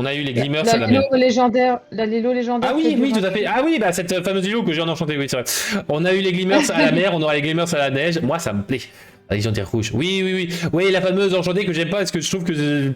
a eu les Glimmers la à la Lilo légendaire. La Lilo légendaire. Ah oui, tout à fait. Ah oui, bah cette fameuse Lilo que j'ai en enchanté, oui, c'est vrai. On a eu les Glimmers à la mer, on aura les Glimmers à la neige. Moi, ça me plaît. La légendaire rouge. Oui. Oui, la fameuse enchantée que j'aime pas parce que je trouve que...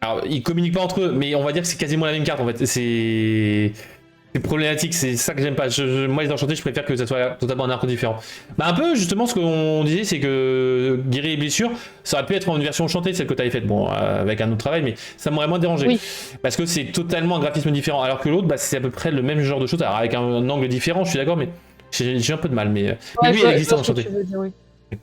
Alors, ils communiquent pas entre eux, mais on va dire que c'est quasiment la même carte en fait. C'est problématique, c'est ça que j'aime pas. Moi, les enchantés, je préfère que ça soit totalement un arc différent. Bah, un peu, justement, ce qu'on disait, c'est que guérir les blessures, ça aurait pu être une version enchantée, celle que tu avais faite, bon, avec un autre travail, mais ça m'aurait moins dérangé. Oui. Parce que c'est totalement un graphisme différent, alors que l'autre, bah, c'est à peu près le même genre de choses, alors avec un angle différent, je suis d'accord, mais j'ai un peu de mal. Mais oui, elle existe en enchanté.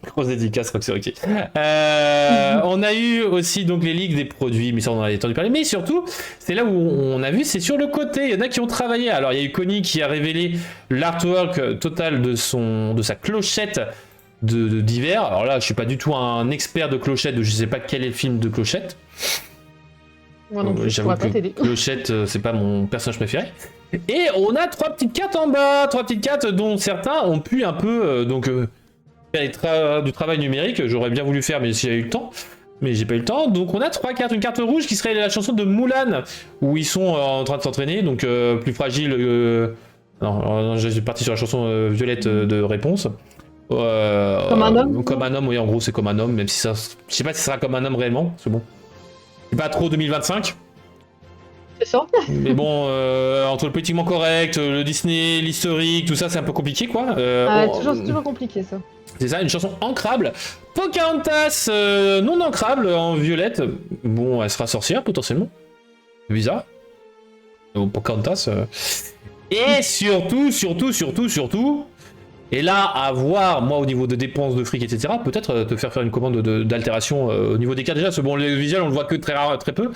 Grosse dédicace, Roxy Rocky. On a eu aussi donc les ligues des produits, mais ça on en a entendu parler. Mais surtout, c'est là où on a vu, c'est sur le côté. Il y en a qui ont travaillé. Alors il y a eu Connie qui a révélé l'artwork total de sa clochette d'hiver. Alors là, je suis pas du tout un expert de clochette, je sais pas quel est le film de clochette. Moi non plus, je pourrais pas t'aider. Clochette, c'est pas mon personnage préféré. Et on a 3 petites cartes en bas, 3 petites cartes dont certains ont pu un peu faire du travail numérique, j'aurais bien voulu faire mais si j'avais eu le temps, mais j'ai pas eu le temps. Donc on a 3 cartes, une carte rouge qui serait la chanson de Mulan où ils sont en train de s'entraîner, donc plus fragile. Non, j'ai parti sur la chanson violette de réponse. Comme un homme. Comme un homme, oui, en gros c'est comme un homme, même si ça, je sais pas si ça sera comme un homme réellement, c'est bon. C'est pas trop 2025. C'est ça. Mais bon, entre le politiquement correct, le Disney, l'historique, tout ça, c'est un peu compliqué, quoi. C'est toujours compliqué, ça. C'est ça, une chanson ancrable. Pocahontas, non ancrable, en violette. Bon, elle sera sorcière, potentiellement. C'est bizarre. Bon, Pocahontas. Et surtout... Et là, à voir, moi, au niveau de dépenses de fric, etc., peut-être te faire une commande d'altération au niveau des cartes. Déjà, parce que bon, le visuel, on le voit que très peu.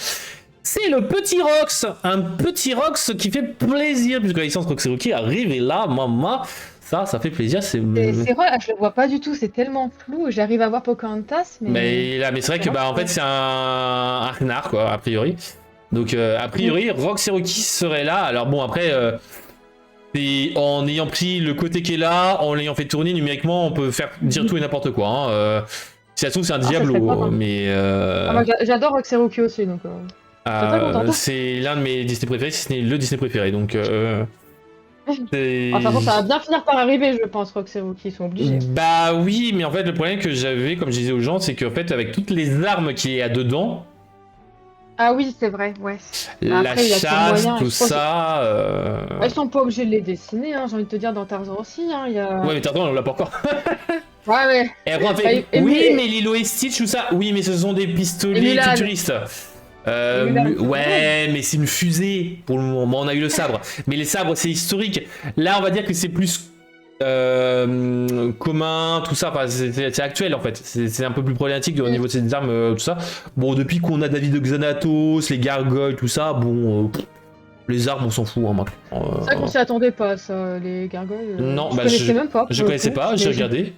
C'est le petit Rox, un petit Rox qui fait plaisir, puisque la licence Roxy Rookie arrive, et là, maman, ça fait plaisir. C'est vrai, je le vois pas du tout, c'est tellement flou, j'arrive à voir Pocahontas, mais c'est vrai que, bah, en fait, c'est un renard, quoi, a priori. Donc, a priori, Roxy Rookie serait là, alors bon, après... Et en ayant pris le côté qui est là, en l'ayant fait tourner numériquement, on peut faire dire tout et n'importe quoi. Hein. Si ça se trouve, c'est un Diablo, mais... moi, j'adore Roxy Rookie aussi, donc... c'est l'un de mes Disney préférés, si ce n'est le Disney préféré, donc... Enfin, ça va bien finir par arriver, je pense, Roxy Rookie, ils sont obligés. Bah oui, mais en fait, le problème que j'avais, comme je disais aux gens, c'est qu'en fait, avec toutes les armes qu'il y a dedans... Ah oui, c'est vrai, ouais. La chasse, tout ça... Ils sont pas obligés de les dessiner, hein, j'ai envie de te dire, dans Tarzan aussi, hein, il y a... Ouais, mais Tarzan, on l'a pas encore. Ouais. Et après, on fait, mais Lilo et Stitch, tout ça, oui, mais ce sont des pistolets futuristes. Ouais, mais c'est une fusée pour le moment. On a eu le sabre, mais les sabres c'est historique. Là, on va dire que c'est plus commun, tout ça. Enfin, c'est actuel en fait. C'est un peu plus problématique au niveau de ces armes, tout ça. Bon, depuis qu'on a David de Xanatos, les gargoyles, tout ça, bon. Les armes, on s'en fout, hein, maintenant. C'est vrai qu'on s'y attendait pas, ça, les gargoyles. Non, je connaissais même pas. Je connaissais pas, j'ai regardé.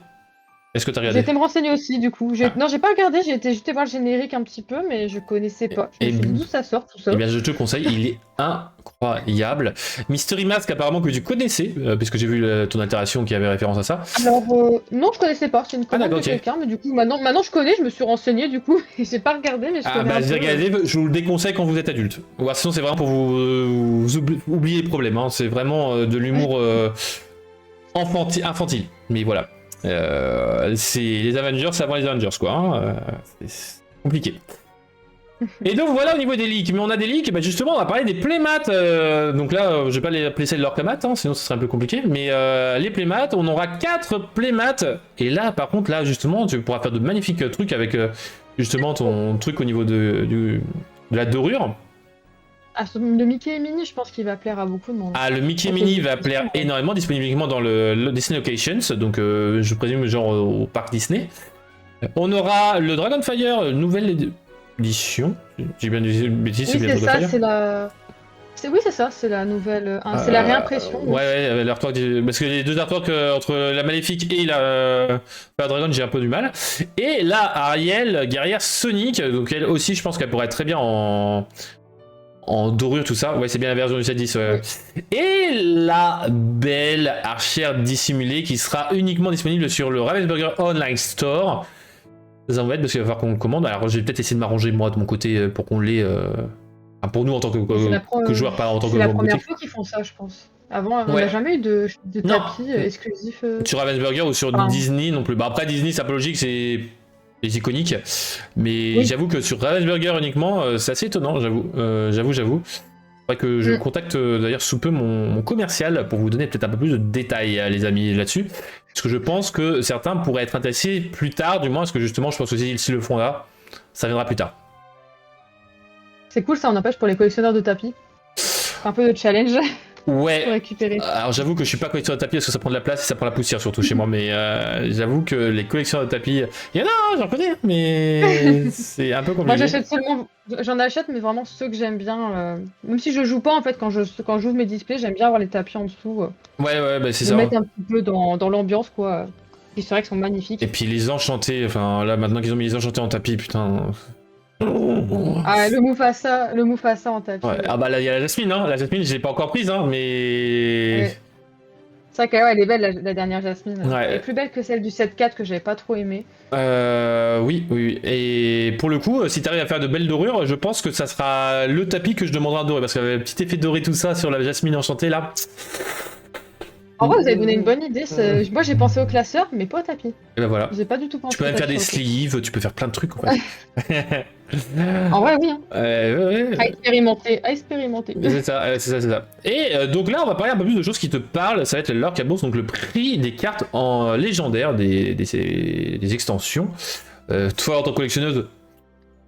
Est-ce que t'as regardé? J'ai été me renseigner aussi, du coup. Non, j'ai pas regardé, j'ai été juste voir le générique un petit peu, mais je connaissais pas. Je me suis dit d'où ça sort, tout ça. Eh bien, je te conseille, il est incroyable. Mystery Mask, apparemment que tu connaissais, puisque j'ai vu ton altération qui avait référence à ça. Alors, non, je connaissais pas, c'est une commande de quelqu'un, mais du coup, maintenant je connais, je me suis renseigné, du coup, et j'ai pas regardé, mais je connais un peu. Regardez, je vous le déconseille quand vous êtes adulte. Ou sinon, c'est vraiment pour vous oublier les problèmes, hein. C'est vraiment de l'humour infantile, mais voilà. C'est les Avengers avant les Avengers, quoi. Hein. C'est compliqué. Et donc voilà au niveau des leaks, mais on a des leaks, bah justement on va parler des playmats, donc là je vais pas les appeler ça de leur playmat, hein, sinon ce serait un peu compliqué, mais les playmats, on aura 4 playmats, et là par contre là justement tu pourras faire de magnifiques trucs avec justement ton truc au niveau de la dorure. Ah, le Mickey et Minnie, je pense qu'il va plaire à beaucoup de monde. Ah, le Mickey Mini va plaire énormément, disponible uniquement dans le Disney Locations, donc je présume genre au parc Disney. On aura le Dragonfire nouvelle édition. J'ai bien dit bêtise, Oui, c'est bien c'est ça, Dragonfire. c'est la. Oui, c'est ça, c'est la nouvelle. C'est la réimpression. Ouais, l'artwork parce que les deux artworks entre la Maléfique et la Dragon, j'ai un peu du mal. Et là, Ariel, guerrière Sonic, donc elle aussi, je pense qu'elle pourrait être très bien en dorure, tout ça. Ouais, c'est bien la version du 7.10. Ouais. Et la belle archère dissimulée qui sera uniquement disponible sur le Ravensburger Online Store. Ça va être parce qu'il va falloir qu'on le commande. Alors, je vais peut-être essayer de m'arranger moi de mon côté pour qu'on l'ait. Enfin, pour nous en tant que joueur, pas en tant que C'est la joueur première boutique. fois qu'ils font ça, je pense. Avant, on Ouais. n'a jamais eu de Non. tapis exclusif. Sur Ravensburger ou sur Disney non plus. Bah, après, Disney, c'est un peu logique, c'est les iconiques. Mais Oui. j'avoue que sur Ravensburger uniquement, c'est assez étonnant, j'avoue. J'avoue. Faudrait que je contacte d'ailleurs sous peu mon commercial pour vous donner peut-être un peu plus de détails, les amis, là-dessus. Parce que je pense que certains pourraient être intéressés plus tard, du moins, parce que justement, je pense que s'ils le font là, ça viendra plus tard. C'est cool, ça en empêche pour les collectionneurs de tapis. Un peu de challenge Ouais. pour récupérer. Alors j'avoue que je suis pas collectionneur de tapis parce que ça prend de la place et ça prend la poussière surtout chez moi, mais j'avoue que les collectionneurs de tapis, il y en a, j'en connais, mais c'est un peu compliqué. Moi j'en achète mais vraiment ceux que j'aime bien. Même si je joue pas en fait, quand j'ouvre mes displays, j'aime bien avoir les tapis en dessous. Ouais, bah c'est de ça. mettre un petit peu dans l'ambiance quoi. Et c'est vrai qu'ils sont magnifiques. Et puis les enchantés, enfin là maintenant qu'ils ont mis les enchantés en tapis, putain. Ah, le Mufasa en tapis. Ouais. Ah bah là il y a la Jasmine, hein. La Jasmine je l'ai pas encore prise, hein, mais. Ouais. C'est vrai qu'elle elle est belle la dernière Jasmine. Ouais. Elle est plus belle que celle du 7.4 que j'avais pas trop aimé. Oui. Et pour le coup, si t'arrives à faire de belles dorures, je pense que ça sera le tapis que je demanderai à dorer. Parce que le petit effet doré, tout ça sur la Jasmine enchantée là. En vrai, vous avez donné une bonne idée. Moi j'ai pensé au classeur, mais pas au tapis. Et ben voilà. J'ai pas du tout pensé Tu peux au même faire tapis, des sleeves, tu peux faire plein de trucs en fait. En vrai, oui. Hein. Ouais. À expérimenter. C'est ça. Et donc là, on va parler un peu plus de choses qui te parlent. Ça va être l'Orca Bourse, donc le prix des cartes en légendaire des extensions. Toi, en tant que collectionneuse,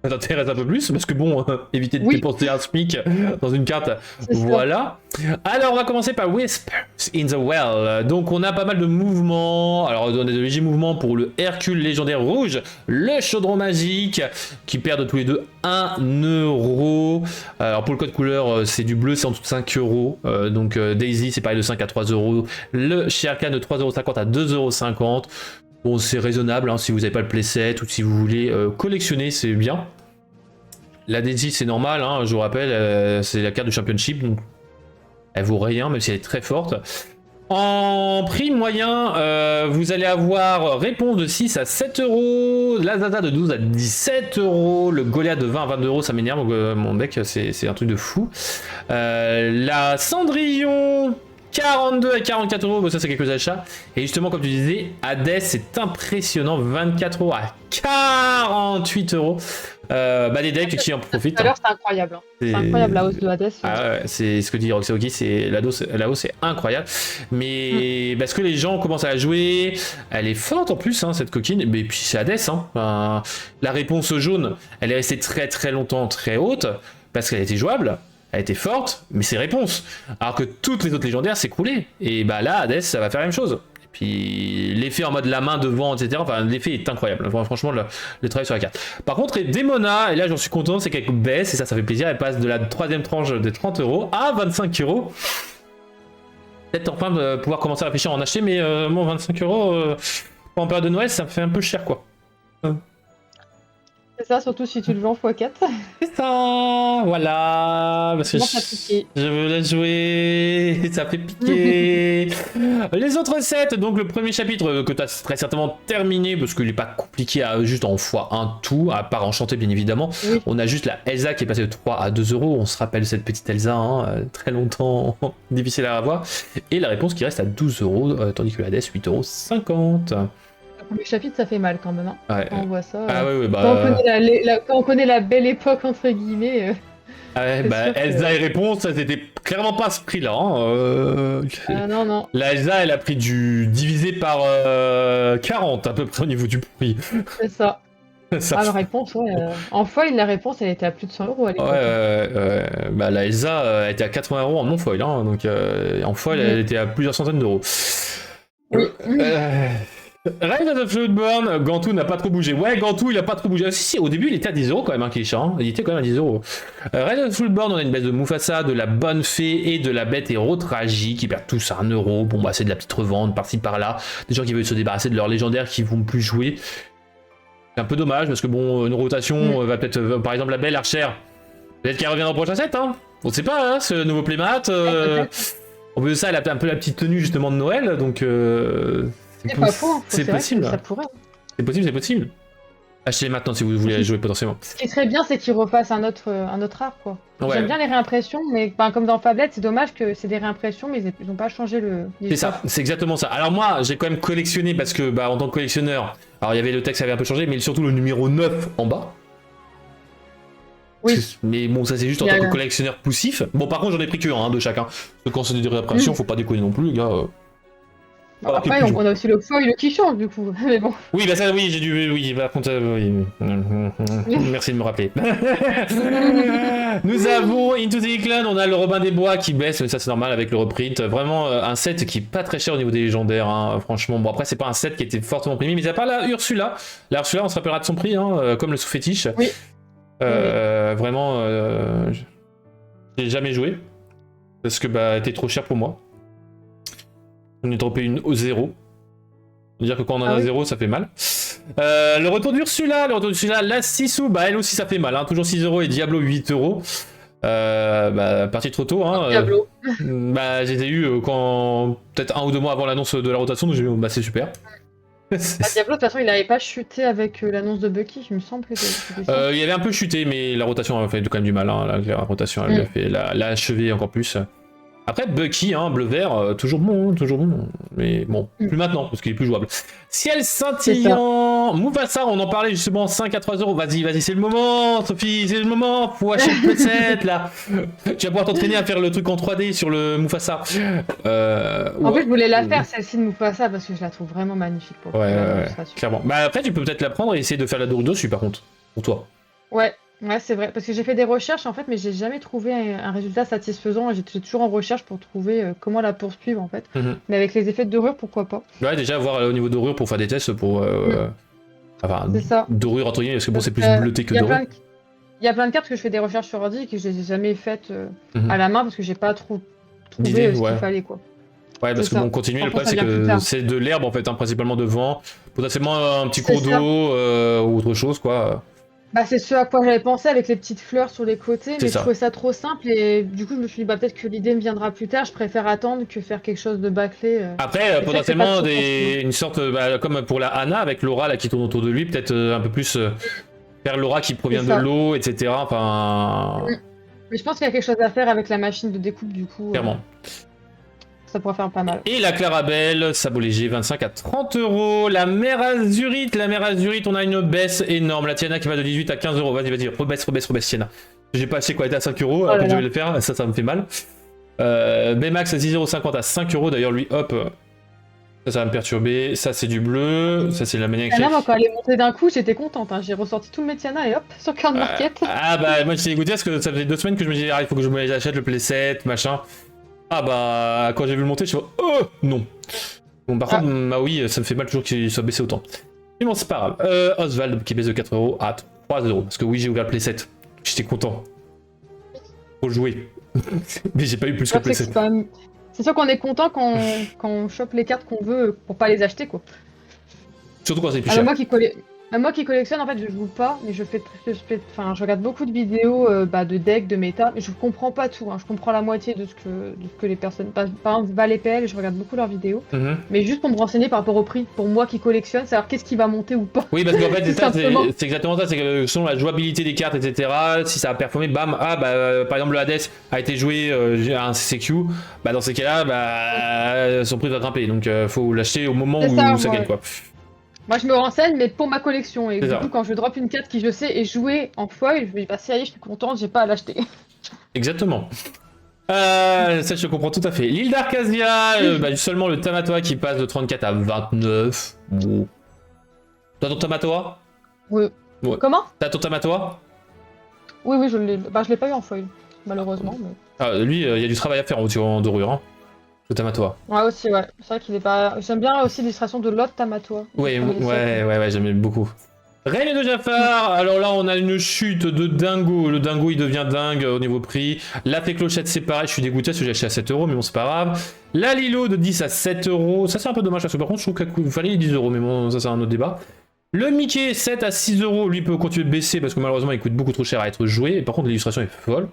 ça t'intéresse un peu plus parce que bon, éviter de dépenser un SMIC dans une carte, voilà. Alors on va commencer par Whispers in the Well. Donc on a pas mal de mouvements. Alors on a de légers mouvements pour le Hercule légendaire rouge, le chaudron magique qui perdent tous les deux 1 euro. Alors pour le code couleur c'est du bleu, c'est en dessous de 5 euros. Donc Daisy c'est pareil de 5 à 3 euros. Le Sherkan de 3,50 à 2,50 euros. Bon, c'est raisonnable hein, si vous n'avez pas le playset ou si vous voulez collectionner, c'est bien. La Daisy, c'est normal, hein, je vous rappelle, c'est la carte de Championship, donc elle vaut rien, même si elle est très forte. En prix moyen, vous allez avoir réponse de 6 à 7 euros, la Zaza de 12 à 17 euros, le Goliath de 20 à 22 euros, ça m'énerve, mon deck, c'est un truc de fou. La Cendrillon 42 à 44 euros, bon, ça c'est quelques achats. Et justement, comme tu disais, Hades c'est impressionnant, 24 euros à 48 euros. Les decks qui en profitent. Tout à l'heure, c'est incroyable. Hein. C'est incroyable la hausse de Hades. Ah ouais, c'est ce que dit Roxaoki, c'est la hausse est incroyable. Mais parce que les gens commencent à la jouer, elle est forte en plus, hein, cette coquine. Mais puis c'est Hades. Hein. Enfin, la réponse jaune, elle est restée très très longtemps très haute parce qu'elle était jouable. Elle était forte, mais c'est réponse. Alors que toutes les autres légendaires s'écroulaient. Et bah là, Hades, ça va faire la même chose. Et puis l'effet en mode la main devant, etc. Enfin, l'effet est incroyable. Franchement, le travail sur la carte. Par contre, Demona, et là j'en suis content, c'est qu'elle baisse, et ça fait plaisir. Elle passe de la troisième tranche de 30 euros à 25 euros. Peut-être enfin pouvoir commencer à réfléchir à en acheter, mais bon, 25 euros en période de Noël, ça me fait un peu cher, quoi. C'est ça, surtout si tu le joues en x4. C'est ça, voilà. Parce que je veux la jouer, ça fait piquer. Les autres sets, donc le premier chapitre que tu as très certainement terminé, parce qu'il n'est pas compliqué à juste en x1 tout, à part enchanté bien évidemment. Oui. On a juste la Elsa qui est passée de 3 à 2 euros. On se rappelle cette petite Elsa, hein, très longtemps difficile à avoir. Et la réponse qui reste à 12 euros, tandis que la DS 8,50 euros. Le chapitre, ça fait mal quand même. Hein. Ouais. Quand on voit ça. Ah ouais, Quand, on bah... connaît quand on connaît la belle époque, entre guillemets. Ouais, C'est bah sûr que- Elsa et Réponse, ça c'était clairement pas à ce prix-là. Hein. Non, non. La Elsa, elle a pris du divisé par 40 à peu près au niveau du prix. C'est ça. Ça Ah, la fait- réponse, ouais. En foil, la réponse, elle était à plus de 100 € à Ouais, l'époque. Hein. bah la Elsa, elle était à 80 € en non-foil, hein, donc en foil, elle était à plusieurs centaines d'euros. Oui. Rise of the Floodborn, Gantou n'a pas trop bougé. Ouais, Gantou, il a pas trop bougé. Ah, si, au début, il était à 10 € quand même, hein, Kilisha, hein. Il était quand même à 10 €. Rise of the Floodborn, on a une baisse de Mufasa, de la bonne fée et de la bête héros tragique, qui perdent tous à 1 €. Bon, bah, c'est de la petite revente par-ci par-là. Des gens qui veulent se débarrasser de leurs légendaires qui vont plus jouer. C'est un peu dommage parce que, bon, une rotation va peut-être, par exemple, la belle archère. Peut-être qu'elle revient dans le prochain set, hein. On sait pas, hein, ce nouveau playmat. En plus de ça, elle a un peu la petite tenue justement de Noël, donc. C'est pas faux. C'est vrai que possible. Ça pourrait. C'est possible, c'est possible. Achetez-les maintenant si vous voulez la jouer potentiellement. Ce qui serait bien, c'est qu'ils refassent un autre art, quoi. Ouais. J'aime bien les réimpressions, mais comme dans Fablet, c'est dommage que c'est des réimpressions, mais ils n'ont pas changé le. C'est ça, c'est exactement ça. Alors moi, j'ai quand même collectionné parce que, bah, en tant que collectionneur, alors il y avait le texte qui avait un peu changé, mais surtout le numéro 9 en bas. Oui. Mais bon, ça c'est juste en tant que collectionneur poussif. Bon, par contre, j'en ai pris que un de chacun. Parce que quand c'est des réimpressions, faut pas déconner non plus, les gars. Bon, après, on a aussi le foil qui change, du coup. Mais bon. Oui, bah ça, oui, j'ai dû. Oui, par contre, oui. Merci de me rappeler. Nous avons Into the Eclan, on a le Robin des Bois qui baisse, mais ça c'est normal avec le reprint. Vraiment un set qui est pas très cher au niveau des légendaires, hein, franchement. Bon, après, c'est pas un set qui était fortement primé, mais à part la Ursula. La Ursula, on se rappellera de son prix, hein, comme le sous-fétiche. Oui. Vraiment, j'ai jamais joué. Parce que, bah, elle était trop chère pour moi. On est droppé une au 0. C'est-à-dire que quand on en a 0, ça fait mal. Le retour d'Ursula, la Sissou, bah elle aussi ça fait mal, hein. Toujours 6 € et Diablo 8 €. Bah, parti trop tôt, hein. Diablo. Bah, j'ai eu quand peut-être 1 ou 2 mois avant l'annonce de la rotation, donc j'ai dit, bah c'est super. Diablo, de toute façon, il n'avait pas chuté avec l'annonce de Bucky, il me semble que c'était ça. Il avait un peu chuté, mais la rotation a fait quand même du mal, hein. La rotation, elle lui a fait l'a achevé encore plus. Après, Bucky, hein, bleu-vert, toujours bon, toujours bon. Mais bon, plus maintenant, parce qu'il est plus jouable. Ciel scintillant, Mufasa, on en parlait justement, 5 à 3 €. Vas-y, c'est le moment, Sophie, c'est le moment. Faut acheter le preset, là. Tu vas pouvoir t'entraîner à faire le truc en 3D sur le Mufasa. En plus, je voulais la faire, celle-ci de Mufasa, parce que je la trouve vraiment magnifique. Ouais, clairement. Bah après, tu peux peut-être la prendre et essayer de faire la Dorudo dessus, par contre, pour toi. Ouais, c'est vrai, parce que j'ai fait des recherches en fait, mais j'ai jamais trouvé un résultat satisfaisant. J'étais toujours en recherche pour trouver comment la poursuivre en fait. Mais avec les effets de dorure, pourquoi pas. Ouais, déjà voir au niveau dorure pour faire des tests pour. Enfin, c'est ça. Dorure entre guillemets, parce que bon, c'est plus bleuté que dorure. Il y a plein de cartes parce que je fais des recherches sur ordi et que je les ai jamais faites à la main parce que j'ai pas trop trouvé ce qu'il fallait quoi. Ouais, parce que bon, continuer, le problème c'est que c'est de l'herbe en fait, hein, principalement devant, potentiellement un petit cours d'eau ou autre chose quoi. Bah, c'est ce à quoi j'avais pensé avec les petites fleurs sur les côtés, mais je trouvais ça trop simple et du coup je me suis dit bah peut-être que l'idée me viendra plus tard, je préfère attendre que faire quelque chose de bâclé. Après, potentiellement une sorte, comme pour la Anna avec l'aura là qui tourne autour de lui, peut-être un peu plus faire l'aura qui provient de l'eau, etc. Enfin. Mais je pense qu'il y a quelque chose à faire avec la machine de découpe du coup. Clairement. Ça pourrait faire pas mal. Et la Clarabelle, sabot léger, 25 à 30 €. La Mère Azurite, on a une baisse énorme. La Tiana qui va de 18 à 15 €. Vas-y, rebaisse, Tiana. J'ai pas acheté quoi, elle était à 5 €, après je vais le faire, ça me fait mal. Baymax à 6,50 € à 5 €. D'ailleurs, lui, hop, ça va me perturber. Ça, c'est du bleu. Ça, c'est la manière que moi, quand elle est montée d'un coup, j'étais contente. Hein. J'ai ressorti tout mes Tiana et hop, sur Card Market. Bah, moi, j'étais dégoûté parce que ça faisait 2 semaines que je me disais, il faut que je me les achète, le playset, machin. Ah bah, quand j'ai vu le monter, je suis oh non. Bon, par contre, Maui, ça me fait mal toujours qu'il soit baissé autant. Mais bon, c'est pas grave. Oswald qui baisse de 4 € à 3 €. Parce que oui, j'ai ouvert le playset. J'étais content. Faut jouer. Mais j'ai pas eu plus que le playset. C'est sûr qu'on est content quand on chope les cartes qu'on veut pour pas les acheter quoi. Surtout quand c'est plus cher. Moi qui collectionne, en fait, je joue pas, mais je regarde beaucoup de vidéos de decks, de méta, mais je comprends pas tout. Hein. Je comprends la moitié de ce que les personnes. Par exemple, Val et PL, je regarde beaucoup leurs vidéos, mais juste pour me renseigner par rapport au prix. Pour moi qui collectionne, savoir qu'est-ce qui va monter ou pas. Oui, parce qu'en fait, c'est exactement ça. C'est que selon la jouabilité des cartes, etc., si ça a performé, bam, par exemple, le Hades a été joué à un CCQ, bah dans ces cas-là, bah son prix va grimper. Donc, faut l'acheter au moment où ça gagne, quoi. Moi, je me renseigne, mais pour ma collection. Et C'est du ça. coup, quand je drop une carte qui, je sais, est jouée en foil, je me dis, bah, ça y est, je suis contente, j'ai pas à l'acheter. Exactement. Ça, je comprends tout à fait. L'île d'Arcasia, seulement le Tamatoa qui passe de 34 à 29. Bon. T'as ton Tamatoa? Oui. Ouais. Comment? T'as ton Tamatoa? Oui, oui, je l'ai. Bah, je l'ai pas eu en foil, malheureusement. Mais... Ah, lui, il y a du travail à faire aussi en dorure, hein. Le Tamatoa. Ouais, aussi, ouais. C'est vrai qu'il est pas. J'aime bien aussi l'illustration de l'autre Tamatoa. Ouais, Comme les sept. ouais, j'aime beaucoup. Règne de Jafar, alors là on a une chute de dingo, le dingo il devient dingue au niveau prix. La fée clochette c'est pareil, je suis dégoûté parce que j'ai acheté à 7 euros mais bon c'est pas grave. La Lilo de 10 à 7 euros, ça c'est un peu dommage parce que par contre je trouve qu'il fallait les 10 euros mais bon ça c'est un autre débat. Le Mickey 7 à 6 euros, lui peut continuer de baisser parce que malheureusement il coûte beaucoup trop cher à être joué. Et par contre l'illustration est folle,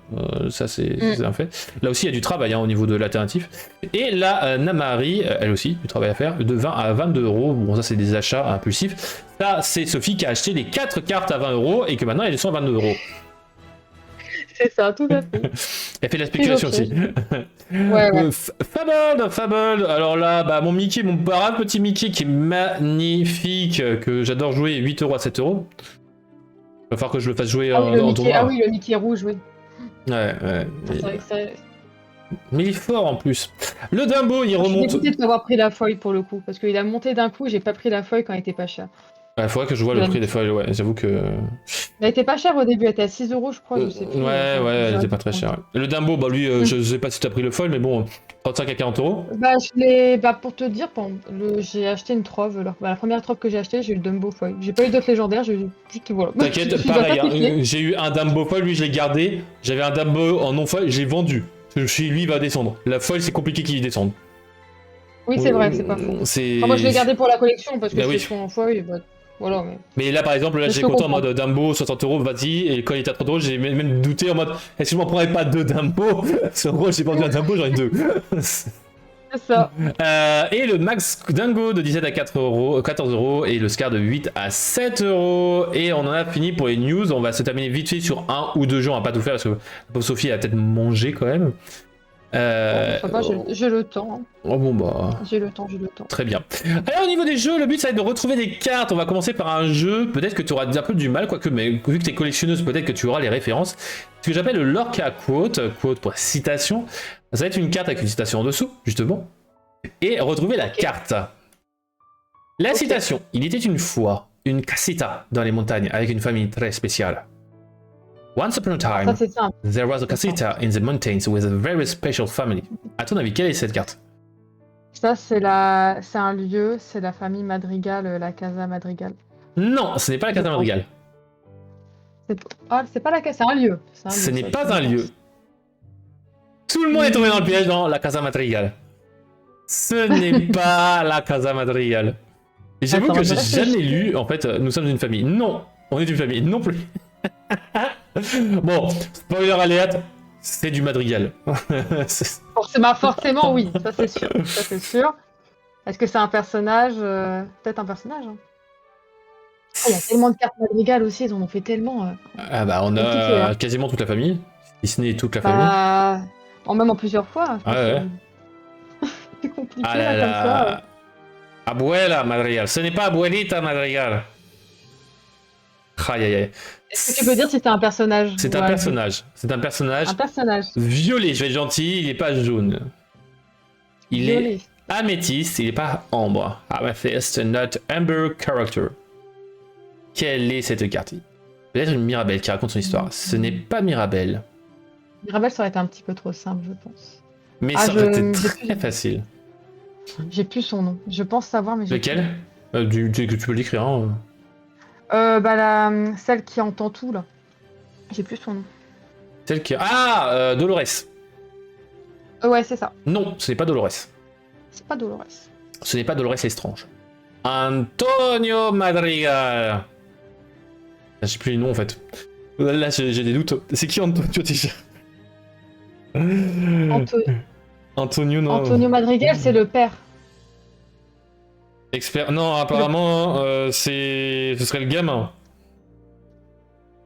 ça c'est un fait. Là aussi il y a du travail hein, au niveau de l'alternatif. Et la Namari, elle aussi, du travail à faire, de 20 à 22 euros. Bon ça c'est des achats impulsifs. Ça c'est Sophie qui a acheté les 4 cartes à 20 euros et que maintenant elles sont à 22 euros. C'est ça, tout à fait. Elle fait de la spéculation aussi. Ouais, ouais. Fable. Alors là, bah, mon Mickey, mon brave petit Mickey qui est magnifique, que j'adore jouer, 8 euros à 7 euros. Il va falloir que je le fasse jouer Ah oui, en tournoi. Ah oui, le Mickey rouge, oui. Ouais. C'est vrai que ça... Mais il est fort en plus. Le Dumbo, il Je suis remonte. dégoûtée de pas avoir pris la foil pour le coup, parce qu'il a monté d'un coup, j'ai pas pris la foil quand elle était pas chère. Il faudrait que je vois le prix des foils, ouais, j'avoue que. Elle était pas chère au début, elle était à 6 euros, je crois, je sais plus. Ouais, elle était pas très chère. Le Dumbo, bah lui, je sais pas si t'as pris le foil, mais bon, 35 à 40 euros. Bah, je l'ai. Bah, pour te dire, j'ai acheté une trove. La première trove que j'ai achetée, j'ai eu le Dumbo foil. J'ai pas eu d'autres légendaires, j'ai eu juste. Voilà. T'inquiète, pareil, hein, j'ai eu un Dumbo foil, lui je l'ai gardé. J'avais un Dumbo en non foil, je l'ai vendu. Je me suis dit, lui il va descendre. La foil, c'est compliqué qu'il descende. Oui, c'est vrai, c'est pas faux. Enfin, moi, je l'ai gardé pour la collection parce que bah, c'est en foil. Bah, voilà, mais là, par exemple, là, j'ai compté en mode Dumbo, 60 euros, vas-y. Et quand il était à 30 euros, j'ai même douté en mode, est-ce que je m'en prendrais pas deux Dumbo? Parce qu'en gros, j'ai pas envie d'un Dumbo, j'en ai deux. C'est ça. Et le Max Dingo de 17 à 14 euros et le Scar de 8 à 7 euros. Et on en a fini pour les news. On va se terminer vite fait sur un ou deux jeux. On va pas tout faire parce que Sophie a peut-être mangé quand même. Ça va, j'ai le temps. Oh bon bah. J'ai le temps. Très bien. Alors au niveau des jeux, le but ça va être de retrouver des cartes. On va commencer par un jeu. Peut-être que tu auras un peu du mal, quoique, mais vu que tu es collectionneuse, peut-être que tu auras les références. Ce que j'appelle le Lorca Quote, quote pour citation. Ça va être une carte avec une citation en dessous, justement. Et retrouver la carte. La citation. Il était une fois une casita dans les montagnes avec une famille très spéciale. Once upon a time, there was a casita in the mountains with a very special family. À ton avis, quelle est cette carte? Ça, c'est un lieu, c'est la famille Madrigal, la Casa Madrigal. Non, ce n'est pas la Casa Madrigal. C'est pas la Casa, c'est un lieu. Ce n'est pas un lieu. Tout le monde est tombé dans le piège dans la Casa Madrigal. Ce n'est pas la Casa Madrigal. Et j'avoue que j'ai jamais lu, en fait, nous sommes une famille. Non, on est une famille non plus. Bon, spoiler alert, c'est du Madrigal. Forcément, oui, ça c'est sûr. Est-ce que c'est un personnage peut-être un personnage hein. Il y a tellement de cartes Madrigal aussi, ils en ont fait tellement. Ah bah on a quasiment toute la famille, si ce n'est toute la famille. Même en plusieurs fois. Ah ouais. C'est compliqué comme ça. Abuela Madrigal, ce n'est pas Abuelita Madrigal. Aïe aïe aïe. Est-ce que tu peux dire si c'est un personnage? C'est un personnage. C'est un personnage. Un personnage. Violet, je vais être gentil, il n'est pas jaune. Il est améthyste, il n'est pas ambre. Amethyst, not amber character. Quelle est cette carte? Peut-être une Mirabelle qui raconte son histoire. Ce n'est pas Mirabelle. Mirabelle, ça aurait été un petit peu trop simple, je pense. Mais ça aurait été très facile. J'ai plus son nom. Je pense savoir, mais j'ai lequel tu peux l'écrire. Hein. Celle qui entend tout, là. J'ai plus son nom. Celle qui... Ah Dolores. Ouais, c'est ça. Non, ce n'est pas Dolores. C'est pas Dolores. Ce n'est pas Dolores Lestrange. Antonio Madrigal. Je sais plus les noms en fait. Là j'ai des doutes. C'est qui Antonio déjà Antonio, non. Antonio Madrigal, c'est le père. Expert. Non, apparemment, ce serait le gamin.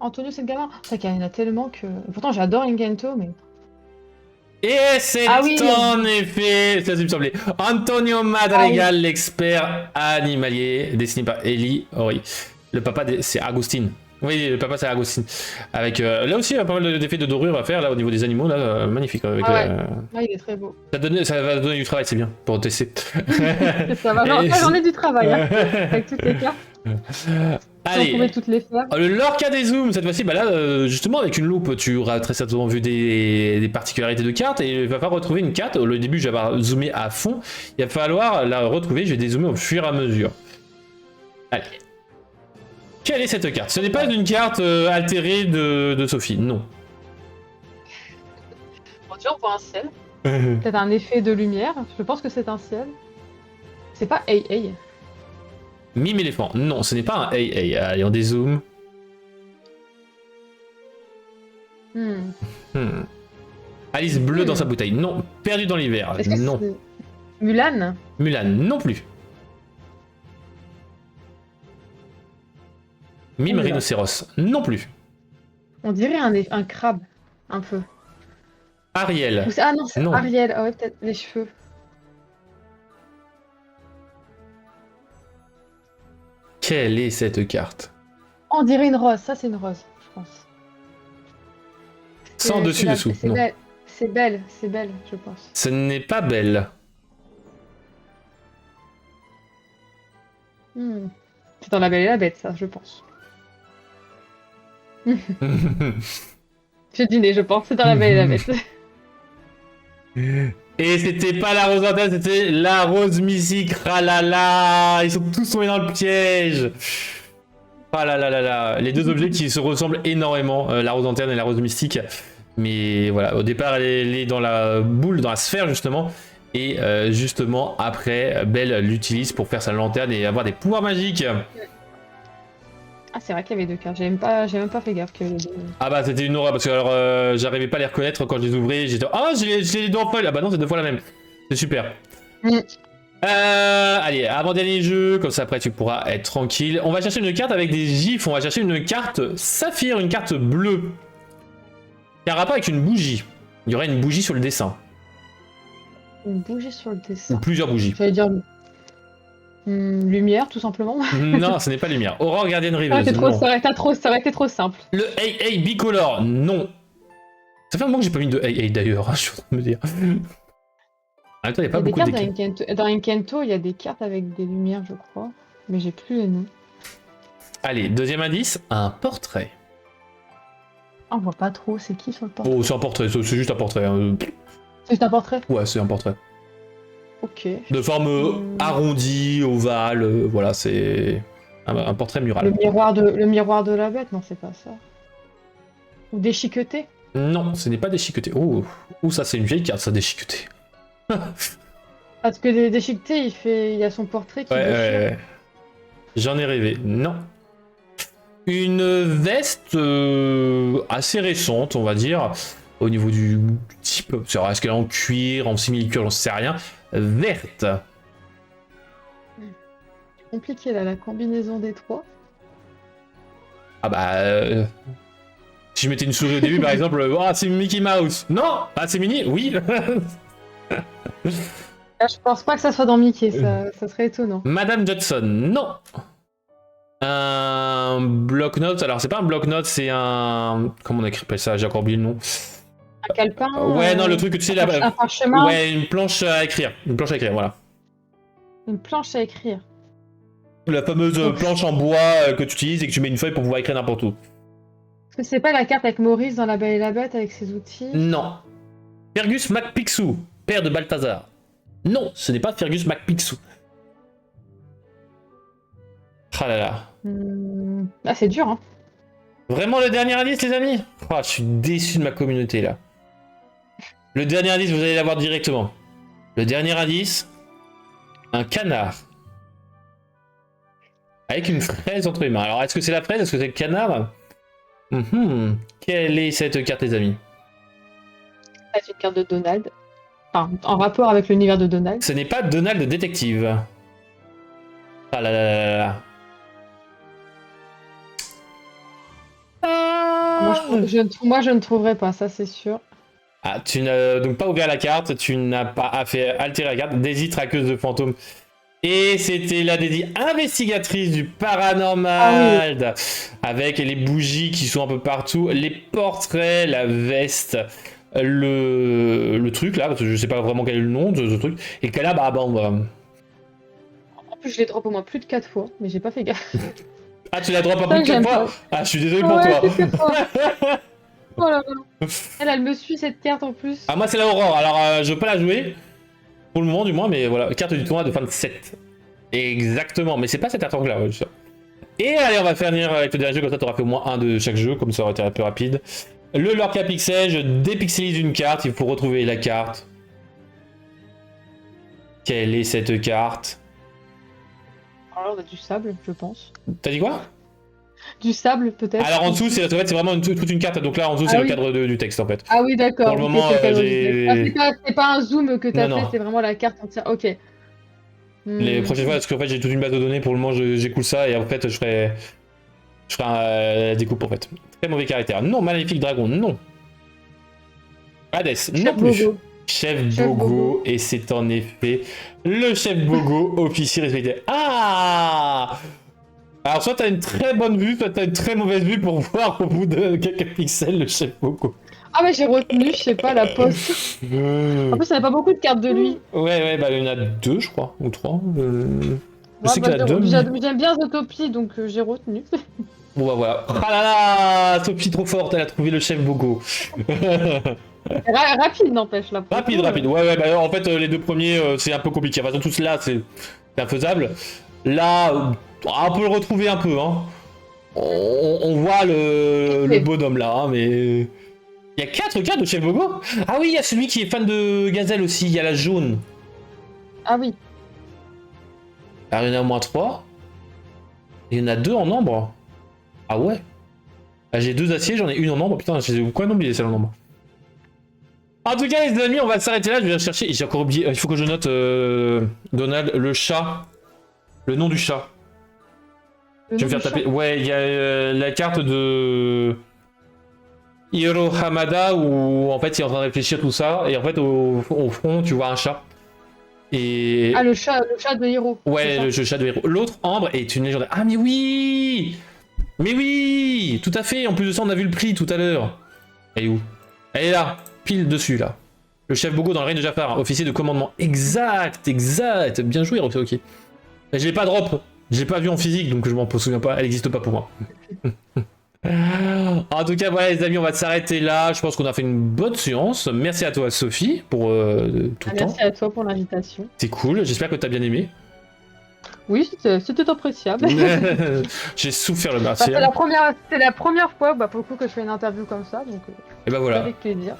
Antonio, c'est le gamin. C'est qu'il y en a tellement que. Pourtant, j'adore Ingento, mais. Et c'est Ah oui. en effet, ça me semblait, Antonio Madrigal, l'expert animalier, dessiné par Eli Ori. Le papa, c'est Agustin. Oui, le papa, c'est Agustin. Avec, là aussi, il y a pas mal d'effets de dorure à faire, là, au niveau des animaux, là, magnifique. Avec, Ah ouais. Ah, il est très beau. ça va donner du travail, c'est bien, pour tester. Ça va, j'en ai du travail, hein, avec toutes les cartes. Allez, on pouvait toutes les faire. le Lorca des zooms, cette fois-ci, bah là, justement, avec une loupe, tu auras très certainement vu des particularités de cartes et il va falloir retrouver une carte. Au début, je vais avoir zoomé à fond. Il va falloir la retrouver, je vais dézoomer au fur et à mesure. Allez. Quelle est cette carte? Ce n'est pas une carte altérée de Sophie, non. Bon, tu vois, on voit un ciel. Peut-être un effet de lumière. Je pense que c'est un ciel. C'est pas hey. Mime éléphant, non, ce n'est pas un hey. Allez, on dézoome. Alice bleue dans sa bouteille, non. Perdu dans l'hiver, non. Mulan? Mulan, non plus. Mime rhinocéros, non plus. On dirait un crabe, un peu. Ariel. Ah non, c'est Ariel. Ah ouais, peut-être les cheveux. Quelle est cette carte? On dirait une rose, ça c'est une rose, je pense. Sans dessus-dessous, non. C'est belle, je pense. Ce n'est pas belle. C'est dans La Belle et la Bête, ça, je pense. J'ai dîné, je pense. C'est dans La Belle et la Bête. Et c'était pas la rose antenne, c'était la rose mystique. Ah là là, ils sont tous tombés dans le piège. Ah là là là là, les deux objets qui se ressemblent énormément, la rose antenne et la rose mystique. Mais voilà, au départ, elle est dans la boule, dans la sphère justement. Et justement, après, Belle l'utilise pour faire sa lanterne et avoir des pouvoirs magiques. Ah, c'est vrai qu'il y avait deux cartes. J'ai même pas fait gaffe que les deux. Ah bah, c'était une horreur parce que alors, j'arrivais pas à les reconnaître quand je les ouvrais. J'étais, ah, j'ai les deux en folle. Ah bah non, c'est deux fois la même. C'est super. Allez, avant-dernier jeu, comme ça après tu pourras être tranquille. On va chercher une carte avec des gifs. On va chercher une carte saphir, une carte bleue. Il y a un rapport avec une bougie. Il y aurait une bougie sur le dessin. Une bougie sur le dessin. Ou plusieurs bougies. J'allais dire lumière, tout simplement. Non, ce n'est pas lumière. Aurore gardienne rêveuse. Ça aurait été trop simple. Le hey bicolore, non. Ça fait un moment que j'ai pas mis de hey d'ailleurs, je suis en train de me dire. En même temps, il n'y a pas beaucoup de cartes. Dans Inkento, il y a des cartes avec des lumières, je crois. Mais j'ai plus les noms. Allez, deuxième indice, un portrait. Ah, on voit pas trop, c'est qui sur le portrait? Oh, c'est un portrait, c'est juste un portrait. C'est juste un portrait? Ouais, c'est un portrait. Ok. De forme arrondie, ovale, voilà, c'est un portrait mural. Le miroir de la bête, non, c'est pas ça. Ou déchiqueté? Non, ce n'est pas déchiqueté. Oh, ça c'est une vieille carte, ça, déchiqueté. Parce que les déchiquetés, il y a son portrait qui déchire. Ouais. J'en ai rêvé. Non. Une veste assez récente, on va dire, au niveau du type. Est-ce qu'elle est en cuir, en simili-cuir, j'en sais rien. Verte. Compliqué là, la combinaison des trois. Ah bah. Si je mettais une souris au début, par exemple, c'est Mickey Mouse. Non. Ah, c'est Minnie. Oui. Là, je pense pas que ça soit dans Mickey, ça serait étonnant. Madame Judson, non. Un bloc-notes, alors c'est pas un bloc-notes, c'est un... Comment on appelle ça? J'ai encore oublié le nom. Un calepin? Ouais, non, le truc que tu sais là... Un parchemin? Ouais, une planche à écrire. Une planche à écrire, voilà. Une planche à écrire. La fameuse planche en bois que tu utilises et que tu mets une feuille pour pouvoir écrire n'importe où. Est-ce que c'est pas la carte avec Maurice dans La Belle et la Bête avec ses outils? Non. Fergus MacPixou, père de Balthazar. Non, ce n'est pas Fergus MacPixou. Ah là là. Ah, c'est dur, hein. Vraiment le dernier indice, les amis? Je suis déçu de ma communauté, là. Le dernier indice, vous allez l'avoir directement. Le dernier indice, un canard. Avec une fraise entre les mains. Alors, est-ce que c'est la fraise? Est-ce que c'est le canard? Quelle est cette carte, les amis? C'est une carte de Donald. Enfin, en rapport avec l'univers de Donald. Ce n'est pas Donald détective. Ah là là là là là. Moi, je ne trouverai pas, ça c'est sûr. Ah, tu n'as donc pas ouvert la carte, tu n'as pas fait altérer la carte. Daisy, traqueuse de fantômes. Et c'était la Daisy investigatrice du paranormal. Ah Avec les bougies qui sont un peu partout, les portraits, la veste, le truc là, parce que je sais pas vraiment quel est le nom de ce truc. Et qu'elle a, bah, on va. En plus, je l'ai drop au moins plus de 4 fois, mais j'ai pas fait gaffe. Ah, tu la drop un Ça, peu de 4 j'aime fois? pas. Ah, je suis désolé pour Ouais, toi. je sais pas. Oh là là. Elle me suit cette carte en plus. Ah, moi, c'est la Aurore. Alors, je veux pas la jouer. Pour le moment, du moins, mais voilà. Carte du tournoi de fin de set. Exactement, mais c'est pas cette attaque là. Ouais, ça. Et allez, on va finir avec le dernier jeu, comme ça, t'auras fait au moins un de chaque jeu, comme ça aurait été un peu rapide. Le Lorca Pixel, je dépixelise une carte, il faut retrouver la carte. Quelle est cette carte? Alors, on a du sable, je pense. T'as dit quoi? Du sable, peut-être. Alors en dessous, c'est en fait, vraiment toute une carte, donc là en dessous, c'est le cadre du texte en fait. Ah oui, d'accord. Pour le ok, moment, c'est le cadre du j'ai. texte. Ah, c'est pas un zoom que t'as Non, fait, non. c'est vraiment la carte entière. Ok. Les prochaines fois, parce qu'en fait, j'ai toute une base de données, pour le moment, j'écoule ça, et en fait, je ferai la découpe en fait. Très mauvais caractère. Non, maléfique dragon, non. Hades, non plus. Bogo. Chef Bogo, et c'est en effet le chef Bogo, officier respecté. Ah! Alors, soit t'as une très bonne vue, soit t'as une très mauvaise vue pour voir au bout de quelques pixels le chef Bogo. Ah, mais j'ai retenu, je sais pas, la poste. En plus, il n'y avait pas beaucoup de cartes de lui. Ouais, bah il y en a 2, je crois, ou 3. Je sais Ouais, qu'il y en a 2. J'aime bien Zootopie, donc j'ai retenu. Bon, bah voilà. Ah là là, Sophie trop forte, elle a trouvé le chef Bogo. Rapide, n'empêche, là. Rapide. Ouais, bah en fait, les deux premiers, c'est un peu compliqué. Enfin, tous là, c'est infaisable. Là, on peut le retrouver un peu, hein. On voit le bonhomme là, hein, mais. Il y a 4 cartes de chef Bogo? Ah oui, il y a celui qui est fan de Gazelle aussi, il y a la jaune. Ah oui. Alors il y en a au moins 3. Il y en a 2 en ambre. Ah ouais. Ah, j'ai 2 aciers, j'en ai une en ambre. Putain, j'ai quoi oublié celle en ambre. En tout cas, les amis, on va s'arrêter là. Je vais chercher. J'ai encore oublié. Il faut que je note, Donald, le chat. Le nom du chat. Je vais me faire taper. Ouais, il y a la carte de Hiro Hamada où en fait il est en train de réfléchir tout ça. Et en fait, au front, tu vois un chat. Et... Ah, le chat de héros. Ouais, le chat de héros. L'autre, Ambre, est une légende. Ah, mais oui! Mais oui! Tout à fait. En plus de ça, on a vu le prix tout à l'heure. Elle est où? Elle est là. Pile dessus, là. Le chef Bogo dans le règne de Jafar. Officier de commandement. Exact. Bien joué, Roxy, ok. Je l'ai pas drop. Je l'ai pas vu en physique, donc je m'en souviens pas. Elle n'existe pas pour moi. En tout cas, voilà les amis, on va s'arrêter là. Je pense qu'on a fait une bonne séance. Merci à toi Sophie pour tout le temps. Merci à toi pour l'invitation. C'est cool, j'espère que t'as bien aimé. Oui, c'était appréciable. J'ai souffert le Bah, martyr. c'était la première fois pour le coup que je fais une interview comme ça, donc Et bah voilà. avec plaisir.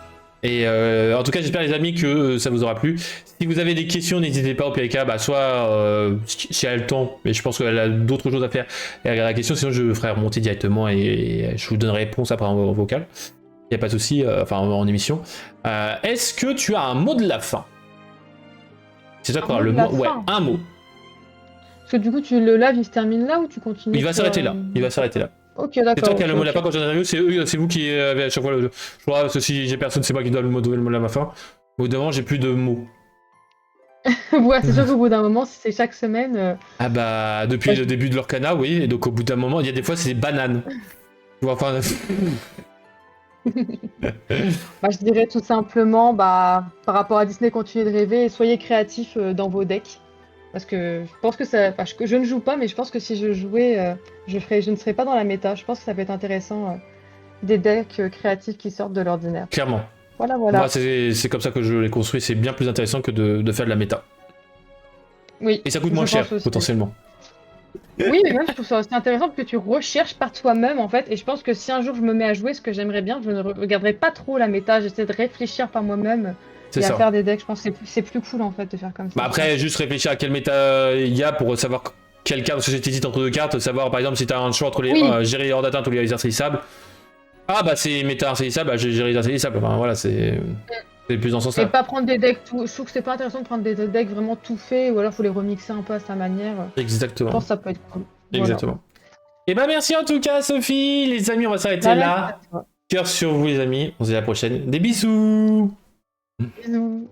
Et en tout cas, j'espère les amis que ça vous aura plu. Si vous avez des questions, n'hésitez pas au PLK, bah, soit si elle a le temps, mais je pense qu'elle a d'autres choses à faire, et regarder la question, sinon je ferai remonter directement et je vous donnerai réponse après en vocal. Il n'y a pas de souci, enfin en émission. Est-ce que tu as un mot de la fin? C'est ça quoi, le mot? Ouais, un mot. Parce que du coup, le live il se termine là ou tu continues? Il va s'arrêter là. Il va s'arrêter là. Ok, d'accord. C'est toi qui as le mot de la fin quand j'ai interview, c'est vous qui avez à chaque fois le. Je crois que si j'ai personne, c'est moi qui dois le mot de la fin. Au bout d'un moment, j'ai plus de mots. Ouais, c'est sûr qu'au bout d'un moment, si c'est chaque semaine. Ah bah, depuis le début de leur canal, oui, et donc au bout d'un moment, il y a des fois, c'est des bananes. Tu vois, enfin. Bah, je dirais tout simplement, par rapport à Disney, continuez de rêver et soyez créatifs dans vos decks. Parce que je pense que ça. Parce que je ne joue pas, mais je pense que si je jouais, je ne serais pas dans la méta. Je pense que ça peut être intéressant des decks créatifs qui sortent de l'ordinaire. Clairement. Voilà. Moi, c'est comme ça que je les construis, c'est bien plus intéressant que de faire de la méta. Oui. Et ça coûte moins cher, potentiellement. Oui, mais même je trouve ça aussi intéressant parce que tu recherches par toi-même en fait. Et je pense que si un jour je me mets à jouer, ce que j'aimerais bien, je ne regarderai pas trop la méta. J'essaie de réfléchir par moi-même et à faire des decks. Je pense que c'est plus cool en fait de faire comme ça. Bah après, juste réfléchir à quelle méta il y a pour savoir quelle carte, parce que j'hésite entre deux cartes, savoir par exemple si t'as un choix entre les gérer hors d'atteinte ou les insaisissables. Ah bah c'est méta insaisissable, bah j'ai géré les insaisissables. Enfin voilà, c'est plus dans ce sens-là. Et pas prendre des decks tout. Je trouve que c'est pas intéressant de prendre des decks vraiment tout faits ou alors faut les remixer un peu à sa manière. Exactement. Je pense que ça peut être cool. Exactement. Voilà. Et bah merci en tout cas Sophie, les amis, on va s'arrêter là. Cœur sur vous les amis, on se dit à la prochaine. Des bisous. Bisous.